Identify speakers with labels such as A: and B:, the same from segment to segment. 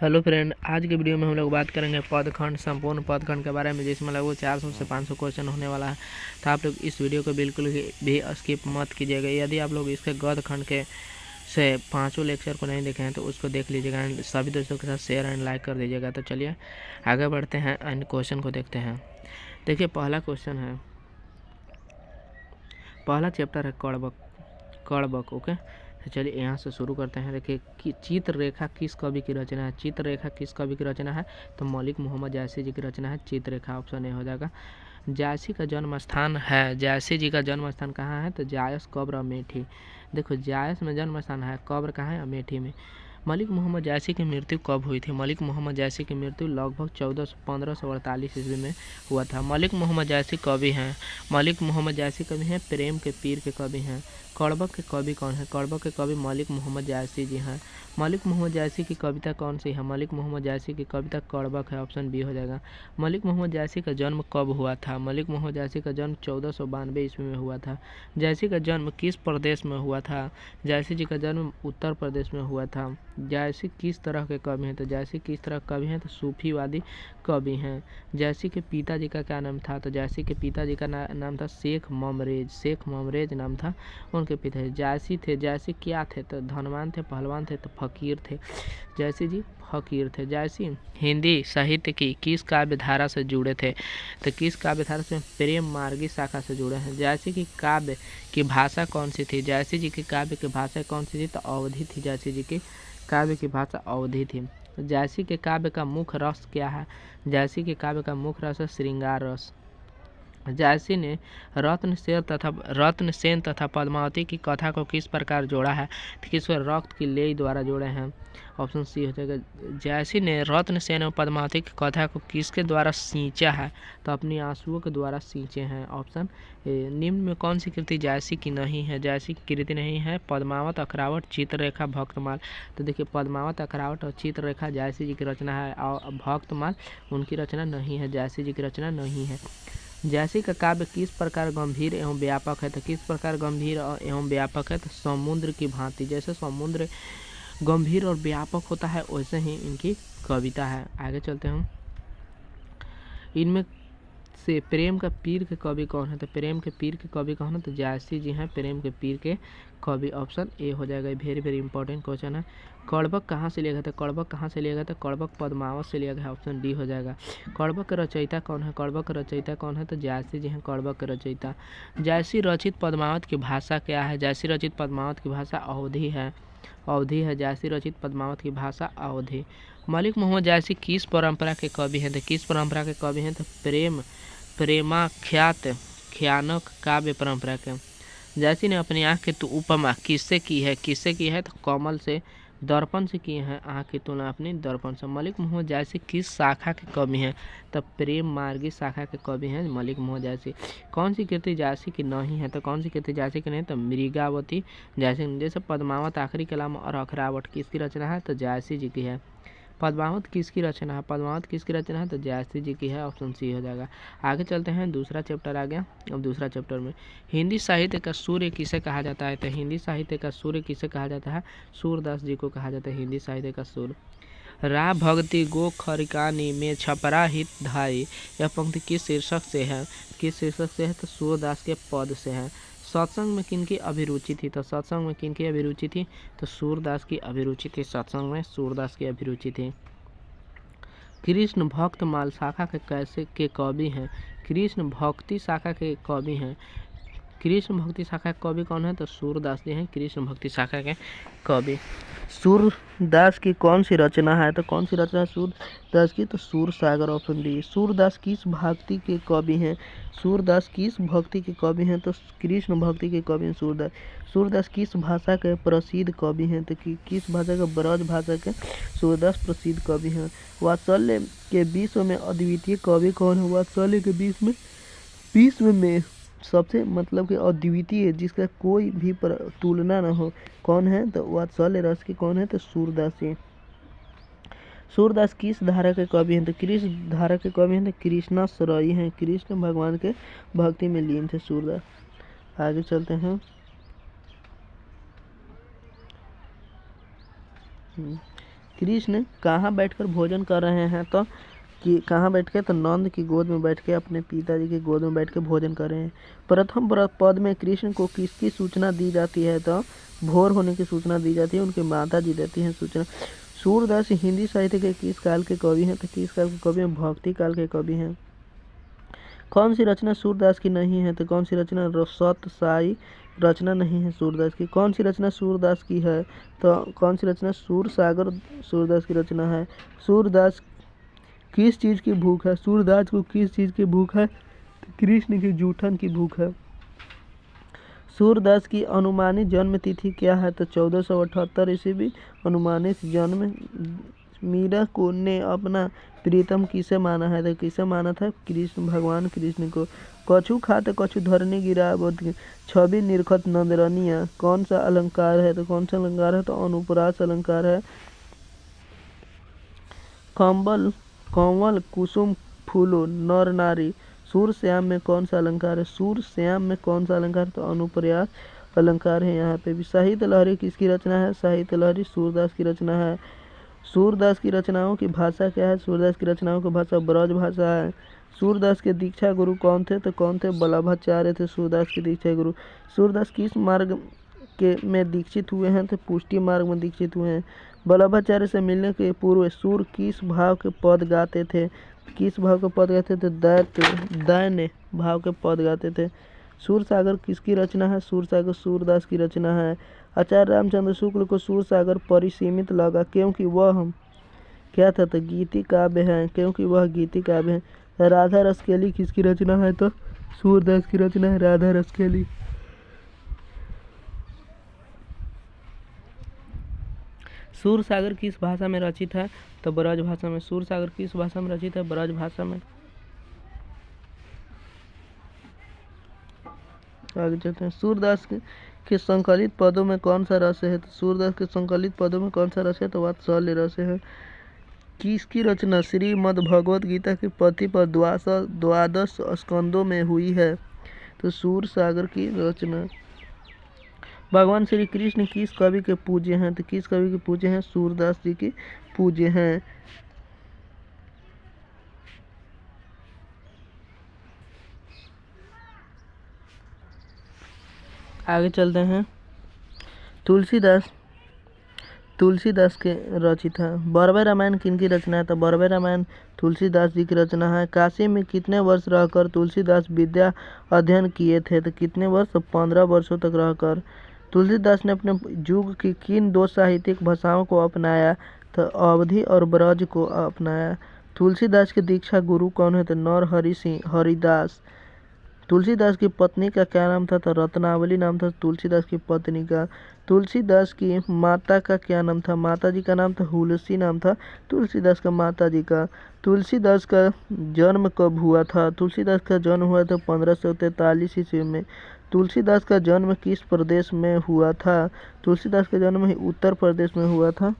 A: Hello friend, आज के video में हम लोग बात करेंगे पदखंड, संपूर्ण पदखंड के बारे में, जिसमें लगभग 400 से 500 क्वेश्चन होने वाला है। तो आप लोग इस वीडियो को बिल्कुल भी स्किप मत कीजिएगा। यदि आप लोग इसके गद्य खंड के से पाँचों लेक्चर को नहीं देखे हैं तो उसको देख लीजिएगा एंड सभी दोस्तों के साथ शेयर एंड लाइक कर दीजिएगा। तो चलिए आगे बढ़ते हैं एंड क्वेश्चन को देखते हैं। देखिए, पहला क्वेश्चन है, पहला चैप्टर है कड़बक। ओके, तो चलिए यहाँ से शुरू करते हैं। देखिए कि चित्ररेखा किस कवि की रचना है। चित्ररेखा किस कवि की रचना है? तो मलिक मोहम्मद जायसी जी की रचना है चित्ररेखा। ऑप्शन ए हो जाएगा। जायसी का जन्म स्थान है, जायसी जी का जन्म स्थान कहाँ है? तो जायस कब्र अमेठी। देखो, जायस में जन्म स्थान है, कब्र कहाँ है? अमेठी में। मलिक मोहम्मद जायसी की मृत्यु कब हुई थी? मलिक मोहम्मद जायसी की मृत्यु लगभग 1548 ईस्वी में हुआ था। मलिक मोहम्मद जायसी कवि हैं। मलिक मोहम्मद जायसी कवि हैं, प्रेम के पीर के कवि हैं। कड़बक के कवि कौन है? कड़बक के कवि मलिक मोहम्मद जायसी जी हैं। मलिक मोहम्मद जायसी की कविता कौन सी है? मलिक मोहम्मद जायसी की कविता कड़बक है। ऑप्शन बी हो जाएगा। मलिक मोहम्मद जायसी का जन्म कब हुआ था? मलिक मोहम्मद जायसी का जन्म 1492 ईस्वी में हुआ था। जायसी का जन्म किस प्रदेश में हुआ था? जायसी जी का जन्म उत्तर प्रदेश में हुआ था। जायसी किस तरह के कवि हैं? तो जायसी किस तरह के कवि हैं? तो सूफीवादी कवि हैं। जायसी के पिताजी का क्या नाम था? तो जायसी के पिताजी का नाम था शेख ममरेज। शेख ममरेज नाम था उनके पिता। जायसी थे, जायसी क्या थे? तो धनवान थे, पहलवान थे, तो फकीर थे। जायसी जी फकीर थे। जायसी हिंदी साहित्य की किस काव्य धारा से जुड़े थे? तो किस काव्य धारा से? प्रेम मार्गी शाखा से जुड़े हैं। जायसी की काव्य की भाषा कौन सी थी? जायसी जी की काव्य की भाषा कौन सी थी? तो अवधी थी। जायसी जी की काव्य की भाषा अवधी थी। जायसी के काव्य का मुख्य रस क्या है? जायसी के काव्य का मुख्य रस है श्रृंगार रस। जायसी ने रत्नसेन तथा पद्मावती की कथा को किस प्रकार जोड़ा है? तो किस रक्त की लेई द्वारा जोड़े हैं? ऑप्शन सी हो जाएगा। जायसी ने रत्नसेन और पद्मावती की कथा को किसके द्वारा सींचा है? तो अपनी आंसुओं के द्वारा सींचे हैं। Option A. निम्न में कौन सी कृति जायसी की नहीं है? जायसी की कृति नहीं है पद्मावत, अखरावट, चित्ररेखा, भक्तमाल। तो देखिए, पद्मावत, अखरावट और चित्ररेखा जायसी जी की रचना है और भक्तमाल उनकी रचना नहीं है, जायसी जी की रचना नहीं है। जायसी का काव्य किस प्रकार गंभीर एवं व्यापक है? तो किस प्रकार गंभीर एवं व्यापक है? तो समुद्र की भांति। जैसे समुद्र गंभीर और व्यापक होता है वैसे ही इनकी कविता है। आगे चलते हैं। इनमें से प्रेम का पीर के कवि कौन है? तो प्रेम के पीर के कवि कौन है? तो जायसी जी हैं प्रेम के पीर के कवि। ऑप्शन ए हो जाएगा। वेरी वेरी इंपॉर्टेंट क्वेश्चन है। कड़बक कहाँ से लिया गया था? कड़बक कहाँ से लिया गया था? कड़बक पद्मावत से लिया गया। ऑप्शन डी हो जाएगा। कड़बक के रचयिता कौन है? कड़बक के रचयिता कौन है? तो जायसी जी हैं कड़बक के रचयिता। जायसी रचित पद्मावत की भाषा क्या है? जायसी रचित पद्मावत की भाषा अवधी है। अवधी है। जायसी रचित पद्मावत की भाषा अवधी। मलिक मोहम्मद जायसी किस परंपरा के कवि हैं? तो किस परंपरा के कवि हैं? तो प्रेमाख्यात ख्यानक काव्य परंपरा के। जायसी ने अपनी आँख की उपमा किससे की है? किससे की है? तो कमल से, दर्पण से किए हैं आँख की तुलना अपनी दर्पण से। मलिक मोहम्मद जायसी किस शाखा के कवि हैं? तब प्रेम मार्गी शाखा के कवि हैं मलिक मोहम्मद जायसी। कौन सी कृति जायसी की नहीं है? तो कौन सी कृति जायसी की नहीं? तो मृगावती जायसी। जैसे पद्मावत, आखिरी कलाम और अखरावट किसकी रचना है? तो जायसी जी की है। पद्मावत किसकी रचना है? पद्मावत किसकी रचना है? तो जायसी जी की है। ऑप्शन सी हो जाएगा। आगे चलते हैं, दूसरा चैप्टर आ गया। अब दूसरा चैप्टर में हिंदी साहित्य का सूर्य किसे कहा जाता है? तो हिंदी साहित्य का सूर्य किसे कहा जाता है? सूरदास जी को कहा जाता है हिंदी साहित्य का सूर्य। रा भक्ति गो खरिकानी में छपरा हित धाई, यह पंक्ति किस शीर्षक से है? किस शीर्षक से है? तो सूरदास के पद से है। सत्संग में किनकी अभिरुचि थी? तो सत्संग में किनकी अभिरुचि थी? तो सूरदास की अभिरुचि थी। सत्संग में सूरदास की अभिरुचि थी। कृष्ण भक्त माल शाखा के कैसे के कवि हैं? कृष्ण भक्ति शाखा के कवि हैं। कृष्ण भक्ति शाखा के कवि कौन है? तो सूरदास जी हैं कृष्ण भक्ति शाखा के कवि। सूरदास की कौन सी रचना है? तो कौन सी रचना है सूरदास की? तो सूर सागर। Option D. सूरदास किस भक्ति के कवि हैं? सूरदास किस भक्ति के कवि हैं? तो कृष्ण भक्ति के कवि हैं सूरदास। सूरदास किस भाषा के प्रसिद्ध कवि हैं? तो किस भाषा के? ब्रज भाषा के सूरदास प्रसिद्ध कवि हैं। वात्सल्य के विश्व में अद्वितीय कवि कौन है? वात्सल्य के विश्व में सबसे मतलब कि अद्वितीय, जिसका कोई भी तुलना न हो, कौन है? तो वात्सल्य रस की कौन है? तो सूरदास जी। सूरदास किस धारा के कवि हैं? तो कृष्ण धारा के कवि हैं। तो कृष्णाश्रयी हैं, कृष्ण भगवान के भक्ति में लीन थे सूरदास। आगे चलते हैं। कृष्ण कहाँ बैठकर भोजन कर रहे हैं, तो कि कहाँ बैठ के, तो नंद की गोद में बैठ के, अपने पिताजी की गोद में बैठ के भोजन कर रहे हैं। प्रथम पद में कृष्ण को किसकी सूचना दी जाती है, तो भोर होने की सूचना दी जाती है, उनकी माता जी देती हैं सूचना। सूरदास हिंदी साहित्य के किस काल के कवि हैं, तो किस काल के कवि हैं, भक्ति काल के कवि हैं। कौन सी रचना सूरदास की नहीं है, तो कौन सी रचना, सत साई रचना नहीं है सूरदास की। कौन सी रचना सूरदास की है, तो कौन सी रचना, सूर सागर सूरदास की रचना है। सूरदास किस चीज़ की भूख है, सूरदास को किस चीज़ की भूख है, तो कृष्ण की जूठन की भूख है। सूरदास की अनुमानित जन्म तिथि क्या है, तो 1478 ईस्वी अनुमानित जन्म। मीरा को ने अपना प्रीतम किसे माना है, तो किसे माना था, कृष्ण, भगवान कृष्ण को। कछु खात कछु धरनी गिरावत छवि निरखत नंदरनिया कौन सा अलंकार है, तो कौन सा अलंकार है, तो अनुप्रास अलंकार है। कंवल कुसुम फूलो नर नारी सूर श्याम में कौन सा अलंकार है, सूर श्याम में कौन सा अलंकार, तो अनुप्रयास अलंकार है। यहाँ पे भी साहित्य लहरी किसकी रचना है, साहित्य लहरी सूरदास की रचना है। सूरदास की रचनाओं की भाषा क्या है, सूरदास की रचनाओं की भाषा ब्रज भाषा है। सूरदास के दीक्षा गुरु कौन थे, तो कौन थे, वल्लभाचार्य थे सूरदास के दीक्षा गुरु। सूरदास किस मार्ग के में दीक्षित हुए हैं, तो पुष्टि मार्ग में दीक्षित हुए हैं। वल्लभाचार्य से मिलने के पूर्व सूर किस भाव के पद गाते थे, किस भाव के पद गाते थे, दैन्य भाव के पद गाते थे। सूर सागर किसकी रचना है, सूर सागर सूरदास की रचना है। आचार्य रामचंद्र शुक्ल को सूर सागर परिसीमित लगा क्योंकि वह क्या था, तो गीति काव्य है, क्योंकि वह गीति काव्य है। राधा रसखेली किसकी रचना है, तो सूरदास की रचना है राधा रसखेली। सूर सागर किस भाषा में रचित है, तो ब्रज भाषा में। सूर सागर किस भाषा में रचित है, ब्रज भाषा में। आगे चलते हैं। सूरदास के संकलित पदों में कौन सा रस है, तो सूरदास के संकलित पदों में कौन सा रस है, तो वात्सल्य रस है। किसकी रचना श्रीमद् भगवत गीता की पद्धति पर द्वादश स्कंदों में हुई है, तो सूर सागर की रचना। भगवान श्री कृष्ण किस कवि के पूज्य हैं, तो किस कवि के पूज्य हैं, सूरदास जी के पूज्य हैं। आगे चलते हैं। तुलसीदास के रचित है। बरवे रामायण किनकी रचना है, तो बरवे रामायण तुलसीदास जी की रचना है। काशी में कितने वर्ष रहकर तुलसीदास विद्या अध्ययन किए थे, तो कितने वर्ष, 15 वर्षों तक रहकर। तुलसीदास ने अपने युग की किन दो साहित्यिक भाषाओं को अपनाया, तो अवधी और ब्रज को अपनाया। तुलसीदास के दीक्षा गुरु कौन है, तो नरहरि सिंह हरिदास। तुलसीदास की पत्नी का क्या नाम था, तो रत्नावली नाम था तुलसीदास की पत्नी का। तुलसीदास की माता का क्या नाम था, माता जी का नाम था हुलसी नाम था तुलसीदास का माता जी का। तुलसीदास का जन्म कब हुआ था, तुलसीदास का जन्म हुआ था 1543 ईस्वी में। तुलसीदास का जन्म किस प्रदेश में हुआ था, तुलसीदास का जन्म उत्तर प्रदेश में हुआ था।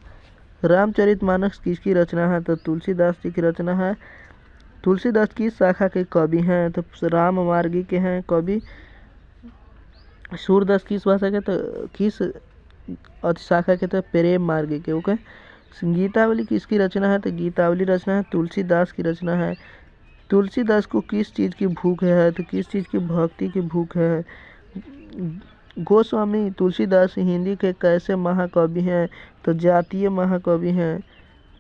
A: रामचरितमानस किसकी रचना है, तो तुलसीदास जी की रचना है। तुलसीदास किस शाखा के कवि हैं, तो राम मार्गी के हैं कवि। सूरदास किस भाषा के, तो किस शाखा के, तो प्रेम मार्गी के। ओके। गीतावली किसकी रचना है, तो गीतावली रचना है तुलसीदास की रचना है। तुलसीदास को किस चीज़ की भूख है, तो किस चीज़ की, भक्ति की भूख है। गोस्वामी तुलसीदास हिंदी के कैसे महाकवि हैं, तो जातीय महाकवि हैं।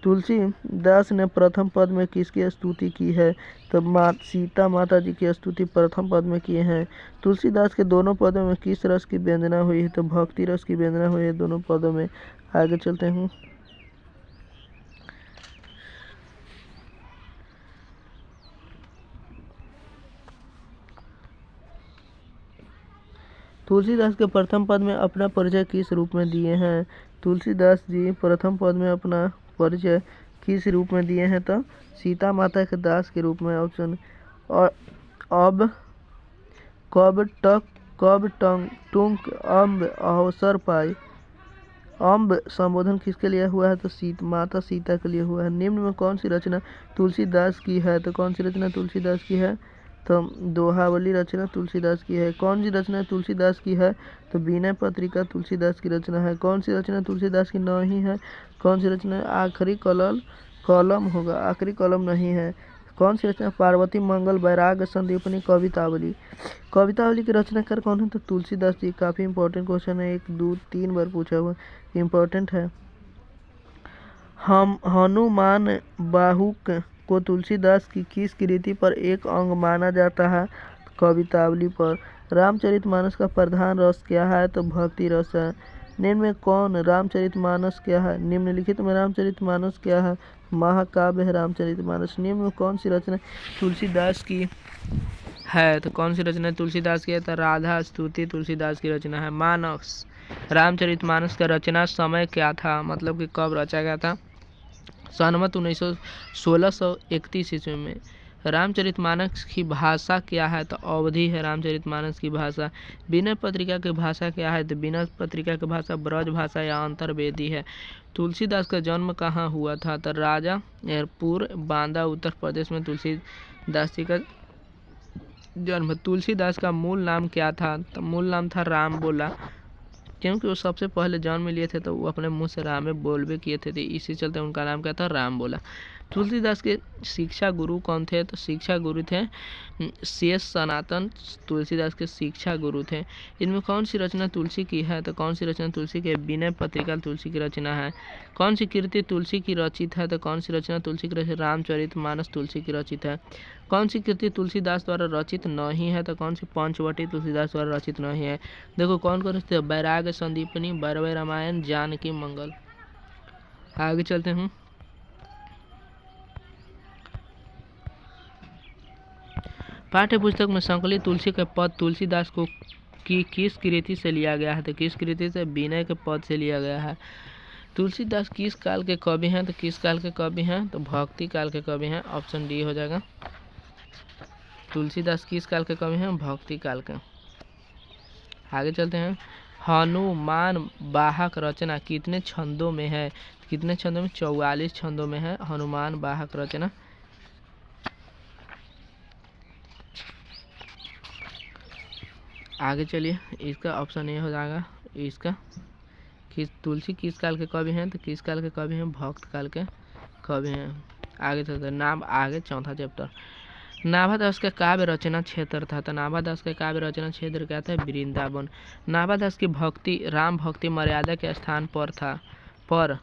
A: तुलसीदास ने प्रथम पद में किसकी स्तुति की है, तो सीता माता जी की स्तुति प्रथम पद में किए हैं। तुलसीदास के दोनों पदों में किस रस की व्यंजना हुई है, तो भक्ति रस की व्यंजना हुई है दोनों पदों में। आगे चलते हैं। तुलसीदास के प्रथम पद में अपना परिचय किस रूप में दिए हैं, तुलसीदास जी प्रथम पद में अपना परिचय किस रूप में दिए हैं, तो सीता माता के दास के रूप में। ऑप्शन। और अब कब टुंक अम्ब अवसर पाई। अम्ब संबोधन किसके लिए हुआ है, तो माता सीता के लिए हुआ है। निम्न में कौन सी रचना तुलसीदास की है, तो कौन सी रचना तुलसीदास की है,
B: तो दोहावली रचना तुलसीदास की है। कौन सी रचना तुलसीदास की है? तो विनय पत्रिका तुलसीदास की रचना है। कौन सी रचना तुलसीदास की नहीं है? कौन सी रचना? आखिरी कलम होगा, आखिरी कलम नहीं है। कौन सी रचना? पार्वती मंगल वैराग्य संदीपनी कवितावली। कवितावली के रचनाकार कौन है? तो तुलसीदास जी। काफ़ी इंपॉर्टेंट क्वेश्चन है, 1 2 3 बार पूछा हुआ, इम्पोर्टेंट है। हम हनुमान बाहुक को तुलसीदास की किस कृति पर एक अंग माना जाता है? कवितावली पर। रामचरितमानस का प्रधान रस क्या है? तो भक्ति रस है। निम्न में कौन रामचरितमानस क्या है? निम्नलिखित में रामचरितमानस क्या है? महाकाव्य है रामचरितमानस। निम्न में कौन सी रचना तुलसीदास की है? तो कौन सी रचना तुलसीदास की है? तो राधा स्तुति तुलसीदास की रचना है। मानस रामचरितमानस का रचना समय क्या था? मतलब कि कब रचा गया था? सनमत 1631 ईस्वी में। रामचरितमानस की भाषा क्या है? तो अवधी है रामचरितमानस की भाषा। विनय पत्रिका की भाषा क्या है? तो विनय पत्रिका की भाषा ब्रज भाषा या अंतर्वेदी है। तुलसीदास का जन्म कहाँ हुआ था? तो राजापुर बांदा उत्तर प्रदेश में तुलसीदास जी का जन्म। तुलसीदास का मूल नाम क्या था? तो मूल नाम था राम बोला, क्योंकि वो सबसे पहले जन्म लिए थे तो वो अपने मुंह से राम में बोल भी किए थे, तो इसी चलते उनका नाम क्या था? राम बोला। तुलसीदास के शिक्षा गुरु कौन थे? तो शिक्षा गुरु थे शेष सनातन, तुलसीदास के शिक्षा गुरु थे। इनमें कौन सी रचना तुलसी की है? तो कौन सी रचना तुलसी की? विनय पत्रिका तुलसी की रचना है। कौन सी कृति तुलसी की रचित है? तो कौन सी रचना तुलसी की रचित? रामचरितमानस तुलसी की रचित है। कौन सी कृति तुलसीदास द्वारा रचित नहीं है? तो कौन सी? पंचवटी तुलसीदास द्वारा रचित नहीं है। देखो कौन कौन से? वैराग्य संदीपनी, वैरवै रामायण, जानकी मंगल। आगे चलते हैं। पाठ्य पुस्तक में संकलित तुलसी के पद तुलसीदास को की किस कृति से लिया गया है? तो किस कृति से? विनय के पद से लिया गया है। तुलसीदास किस काल के कवि हैं? तो किस काल के कवि हैं? तो भक्ति काल के कवि हैं। ऑप्शन डी हो जाएगा। तुलसीदास किस काल के कवि हैं? भक्ति काल के। आगे चलते हैं। हनुमान वाहक रचना कितने छंदों में है? कितने छंदों में? 44 छंदों में है हनुमान वाहक रचना। आगे चलिए, इसका ऑप्शन ए हो जाएगा इसका। तुलसी किस काल के कवि हैं? तो किस काल के कवि हैं? भक्त काल के कवि हैं। आगे चलते हैं। आगे चौथा चैप्टर। नाभादास का काव्य रचना क्षेत्र था। तो नाभादास का काव्य रचना क्षेत्र क्या था? वृंदावन। नाभादास की भक्ति राम भक्ति मर्यादा के स्थान पर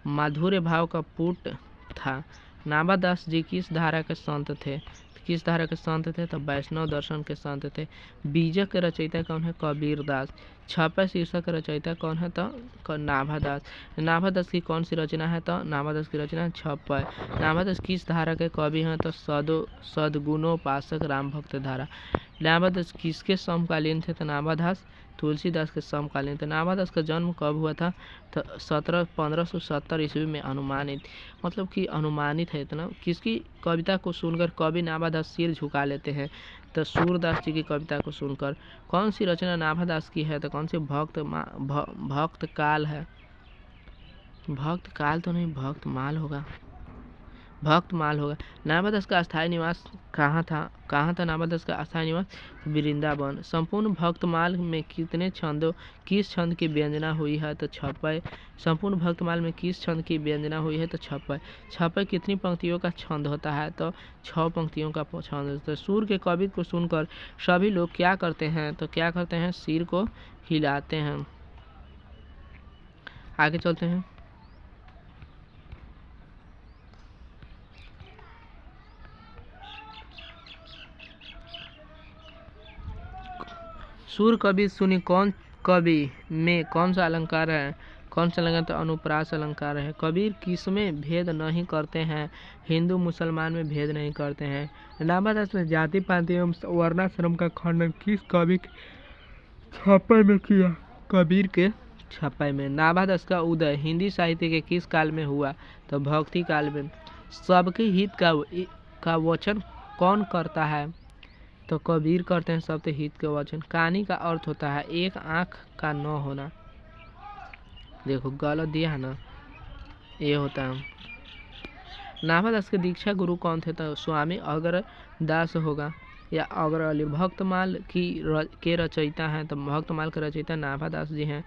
B: माधुर्य भाव का पुट था। नाभादास जी किस धारा के संत थे? किस धारा के संत थे? तो वैष्णव दर्शन के संत थे। बीजक के रचयिता कौन है? कबीर दास। छपै शीर्षक के रचयिता कौन है? तो नाभादास। नाभादास की कौन सी रचना है? तो नाभादास की रचना छपै। नाभादास किस धारा के कवि हैं? तो सद्गुणोपासक राम भक्त धारा। नाभादास किसके समकालीन थे? तो नाभादास तुलसीदास के समकालीन थे। नाभादास का जन्म कब हुआ था? तो 1570 ईस्वी में अनुमानित, मतलब कि अनुमानित है इतना। किसकी कविता को सुनकर कवि नाभादास सिर झुका लेते हैं? तो सूरदास जी की कविता को सुनकर। कौन सी रचना नाभादास की है? तो कौन सी? भक्त काल है। भक्त काल तो नहीं, भक्त माल होगा। भक्तमाल होगा। नाभादास का अस्थायी निवास कहाँ था नाभादास का अस्थायी निवास? वृंदावन। संपूर्ण भक्तमाल में किस छंद की व्यंजना हुई है? तो छपै। संपूर्ण भक्तमाल में किस छंद की व्यंजना हुई है? तो छपै। छपै कितनी पंक्तियों का छंद होता है? तो 6 पंक्तियों का छंद होता है। सूर के कवि को सुनकर सभी लोग क्या करते हैं? तो क्या करते हैं? सिर को हिलाते हैं। आगे चलते हैं। सूर कवि सुनी कौन कवि में कौन सा अलंकार है? कौन सा अलंकार? तो अनुप्रास अलंकार है। कबीर किसमें भेद नहीं करते हैं? हिंदू मुसलमान में भेद नहीं करते हैं। नाभादास ने जाति पाति एवं वर्णाश्रम का खंडन किस कवि के छपै में किया? कबीर के छपै में। नाभादास का उदय हिंदी साहित्य के किस काल में हुआ? तो भक्ति काल में। सबके हित का वचन कौन करता है? तो कबीर करते हैं सबके हित के वचन। कानी का अर्थ होता है एक आँख का न होना। देखो गलत दिया है ना, ये होता है। नाभादास के दीक्षा गुरु कौन थे? तो स्वामी अगरदास होगा।
A: या अग्रवाली। भक्तमाल के रचयिता हैं तो भक्तमाल के रचयिता नाभादास जी हैं।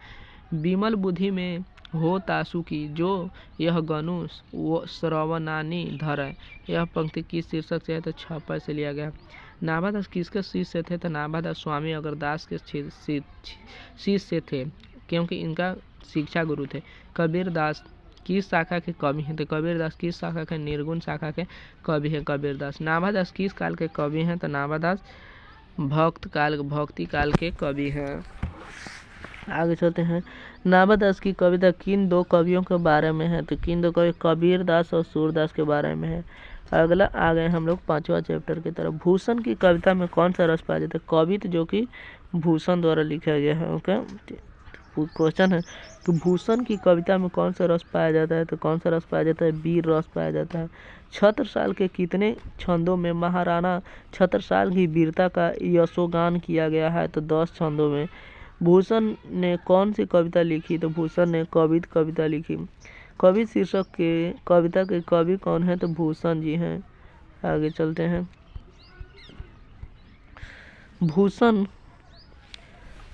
A: विमल बुद्धि में हो तासु की, जो यह गनु वो श्रवणानी धरे। यह पंक्ति किस शीर्षक से है तो छपै से लिया गया। नाभादास किसके शिष्य थे तो नाभादास स्वामी अग्रदास के शिष्य थे, क्योंकि इनका शिक्षा गुरु थे। कबीरदास किस शाखा के कवि हैं तो कबीरदास किस शाखा के निर्गुण शाखा के कवि हैं कबीरदास। नाभादास किस काल के कवि हैं तो नाभादास भक्ति काल के कवि हैं। आगे चलते हैं। नाभादास की कविता किन दो कवियों के बारे में है तो किन दो कवि, कबीरदास और सूरदास के बारे में है। अगला आ गए हम लोग 5वां चैप्टर की तरफ। भूषण की कविता में कौन सा रस पाया जाता है, कवित्व जो कि भूषण द्वारा लिखा गया है। ओके, क्वेश्चन है कि भूषण की कविता में कौन सा रस पाया जाता है तो कौन सा रस पाया जाता है, वीर रस पाया जाता है। छत्रसाल के कितने छंदों में महाराणा छत्रसाल की वीरता का यशोगान किया गया है तो 10 छंदों में। भूषण ने कौन सी कविता लिखी तो भूषण ने कवित कविता लिखी। कवि शीर्षक के कविता के कवि कौन है तो भूषण जी हैं। आगे चलते हैं। भूषण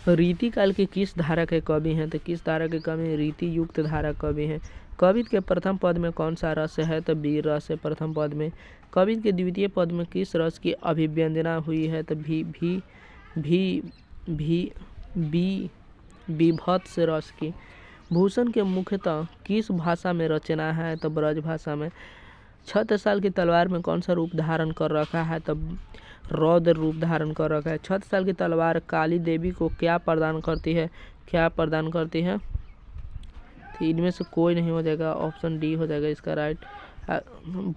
A: रीति काल के किस धारा के कवि हैं तो किस धारा के कवि, रीति युक्त धारा कवि हैं। कवित्व के प्रथम पद में कौन सा रस है तो वीर रस है प्रथम पद में। कवित्व के द्वितीय पद में किस रस की अभिव्यंजना हुई है तो विभत्स रस की। भूषण के मुख्यतः किस भाषा में रचना है तो ब्रज भाषा में। छत्रसाल की तलवार में कौन सा रूप धारण कर रखा है तो रौद्र रूप धारण कर रखा है। छत्रसाल की तलवार काली देवी को क्या प्रदान करती है, क्या प्रदान करती है तो इनमें से कोई नहीं हो जाएगा, ऑप्शन डी हो जाएगा इसका राइट।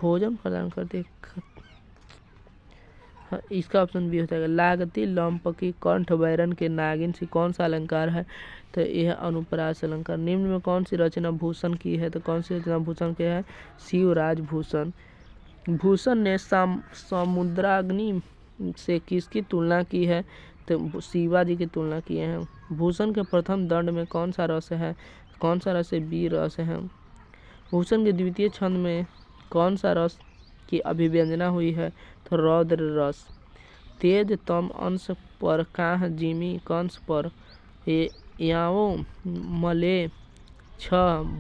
A: भोजन प्रदान करती है, हाँ इसका ऑप्शन बी हो जाएगा। लागती लंपकी कंठ बैरन के नागिन सी कौन सा अलंकार है तो यह अनुप्रास अलंकार। निम्न में कौन सी रचना भूषण की है तो कौन सी रचना भूषण की है, शिवराज भूषण। भूषण ने समुद्राग्नि से किसकी तुलना की है तो शिवाजी की तुलना किए हैं। भूषण के प्रथम दंड में कौन सा रस है, कौन सा रस है, वीर रस है। भूषण के द्वितीय छंद में कौन सा रस की अभिव्यंजना हुई है तो रौद्र रस। तेज तम अंश पर काह जिमी कंस पर, याओ मले छ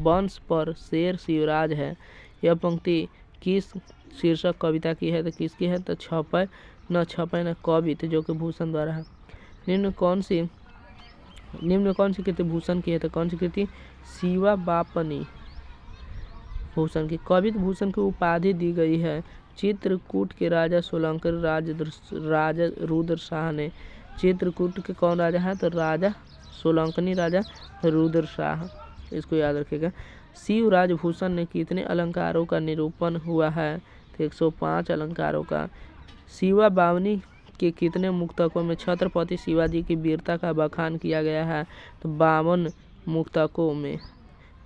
A: वंश पर शेर शिवराज है। यह पंक्ति किस शीर्षक कविता की है तो किसकी है तो छपै न कवित्व जो कि भूषण द्वारा है। निम्न में कौन सी कृति भूषण की है तो कौन सी कृति, शिवा बापनी भूषण की। कवित्व भूषण की उपाधि दी गई है चित्रकूट के राजा सोलंकर राजा रुद्र शाह ने। चित्रकूट के कौन राजा है तो राजा सोलंकनी राजा रुद्र शाह, इसको याद रखिएगा। शिवराज भूषण ने कितने अलंकारों का निरूपण हुआ है तो 105 अलंकारों का। शिवा बावनी के कितने मुक्तकों में छत्रपति शिवाजी की वीरता का बखान किया गया है तो 52 मुक्तकों में।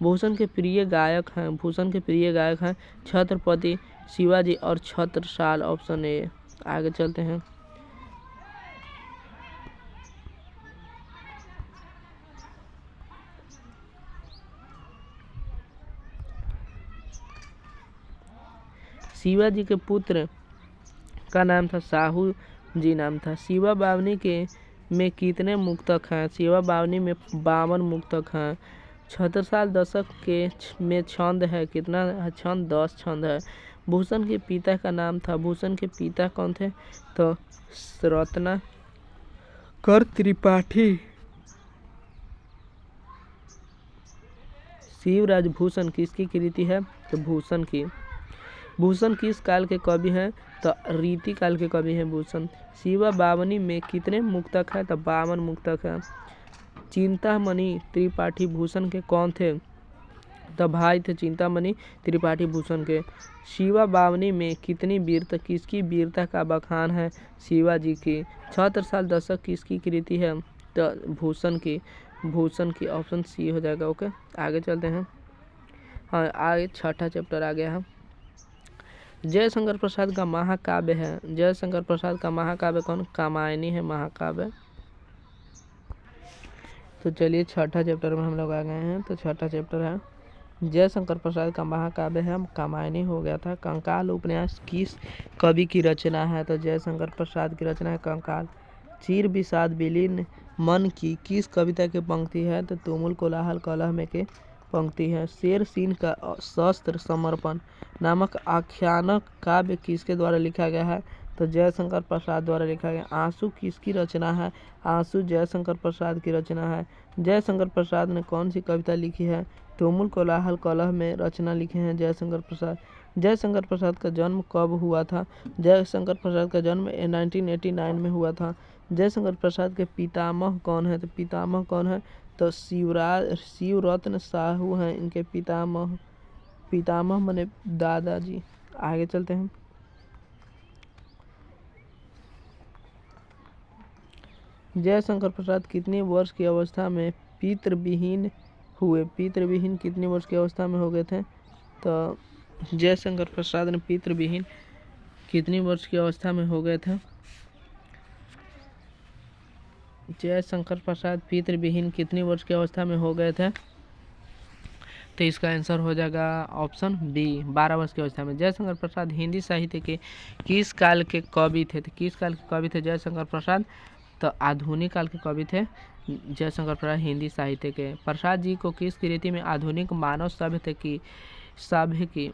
A: भूषण के प्रिय गायक हैं छत्रपति शिवाजी और छत्रसाल, ऑप्शन ए। आगे चलते हैं। शिवाजी के पुत्र का नाम था साहू जी नाम था। शिवा बावनी के में कितने मुक्तक हैं, शिवा बावनी में 52 मुक्तक हैं। छत्रसाल दशक के में छंद है कितना छंद, 10 छंद है। भूषण के पिता का नाम था, भूषण के पिता कौन थे तो रत्नाकर त्रिपाठी। शिवराज भूषण किसकी कृति है तो भूषण की। भूषण किस काल के कवि हैं तो रीति काल के कवि हैं भूषण। शिवा बावनी में कितने मुक्तक है तो 52 मुक्तक है। चिंतामणि त्रिपाठी भूषण के कौन थे तो भाई थे चिंतामणि त्रिपाठी भूषण के। शिवा बावनी में कितनी वीरता, किसकी वीरता का बखान है, शिवाजी की। छत्रसाल दशक किसकी कृति है तो भूषण की, ऑप्शन सी हो जाएगा। ओके, आगे चलते हैं। हाँ, आगे 6ठा चैप्टर आ गया है। जयशंकर प्रसाद का महाकाव्य है, जयशंकर प्रसाद का महाकाव्य कौन, कामायनी है महाकाव्य। तो चलिए 6ठा चैप्टर में हम लोग आ गए हैं। तो 6ठा चैप्टर है जयशंकर प्रसाद का महाकाव्य है कामायनी हो गया था। कंकाल उपन्यास किस कवि की रचना है? तो जयशंकर प्रसाद की रचना है कंकाल। चीर विषाद विलीन मन की किस कविता की पंक्ति है? तो तुमुल कोलाहल कलह में के पंक्ति है। शेर सिंह का शस्त्र समर्पण नामक आख्यानक काव्य किसके द्वारा लिखा गया है? तो जयशंकर प्रसाद द्वारा लिखा गया। आंसू किसकी रचना है? आंसू जयशंकर प्रसाद की रचना है। जयशंकर प्रसाद ने कौन सी कविता लिखी है? तुमुल कोलाहल कलह में रचना लिखे हैं जयशंकर प्रसाद। जयशंकर प्रसाद का जन्म कब हुआ था? जयशंकर प्रसाद का जन्म 1989 में हुआ था। जयशंकर प्रसाद के पितामह कौन है? तो पितामह कौन है? तो शिवरत्न साहू हैं इनके पितामह। पितामह माने दादाजी। आगे चलते हैं। जयशंकर प्रसाद कितने वर्ष की अवस्था में पितृविहीन हुए? पितृविहीन कितने वर्ष की अवस्था में हो गए थे? तो जयशंकर प्रसाद ने पितृविहीन कितनी वर्ष की अवस्था में हो गए थे? जयशंकर प्रसाद पितृविहीन कितनी वर्ष की अवस्था में हो गए थे? तो इसका आंसर हो जाएगा ऑप्शन बी, 12 वर्ष की अवस्था में। जयशंकर प्रसाद हिंदी साहित्य के किस काल के कवि थे? तो किस काल के कवि थे जयशंकर प्रसाद? तो आधुनिक काल के कवि थे जयशंकर प्रसाद हिंदी साहित्य के। प्रसाद जी को किस कृति में आधुनिक मानव सभ्य की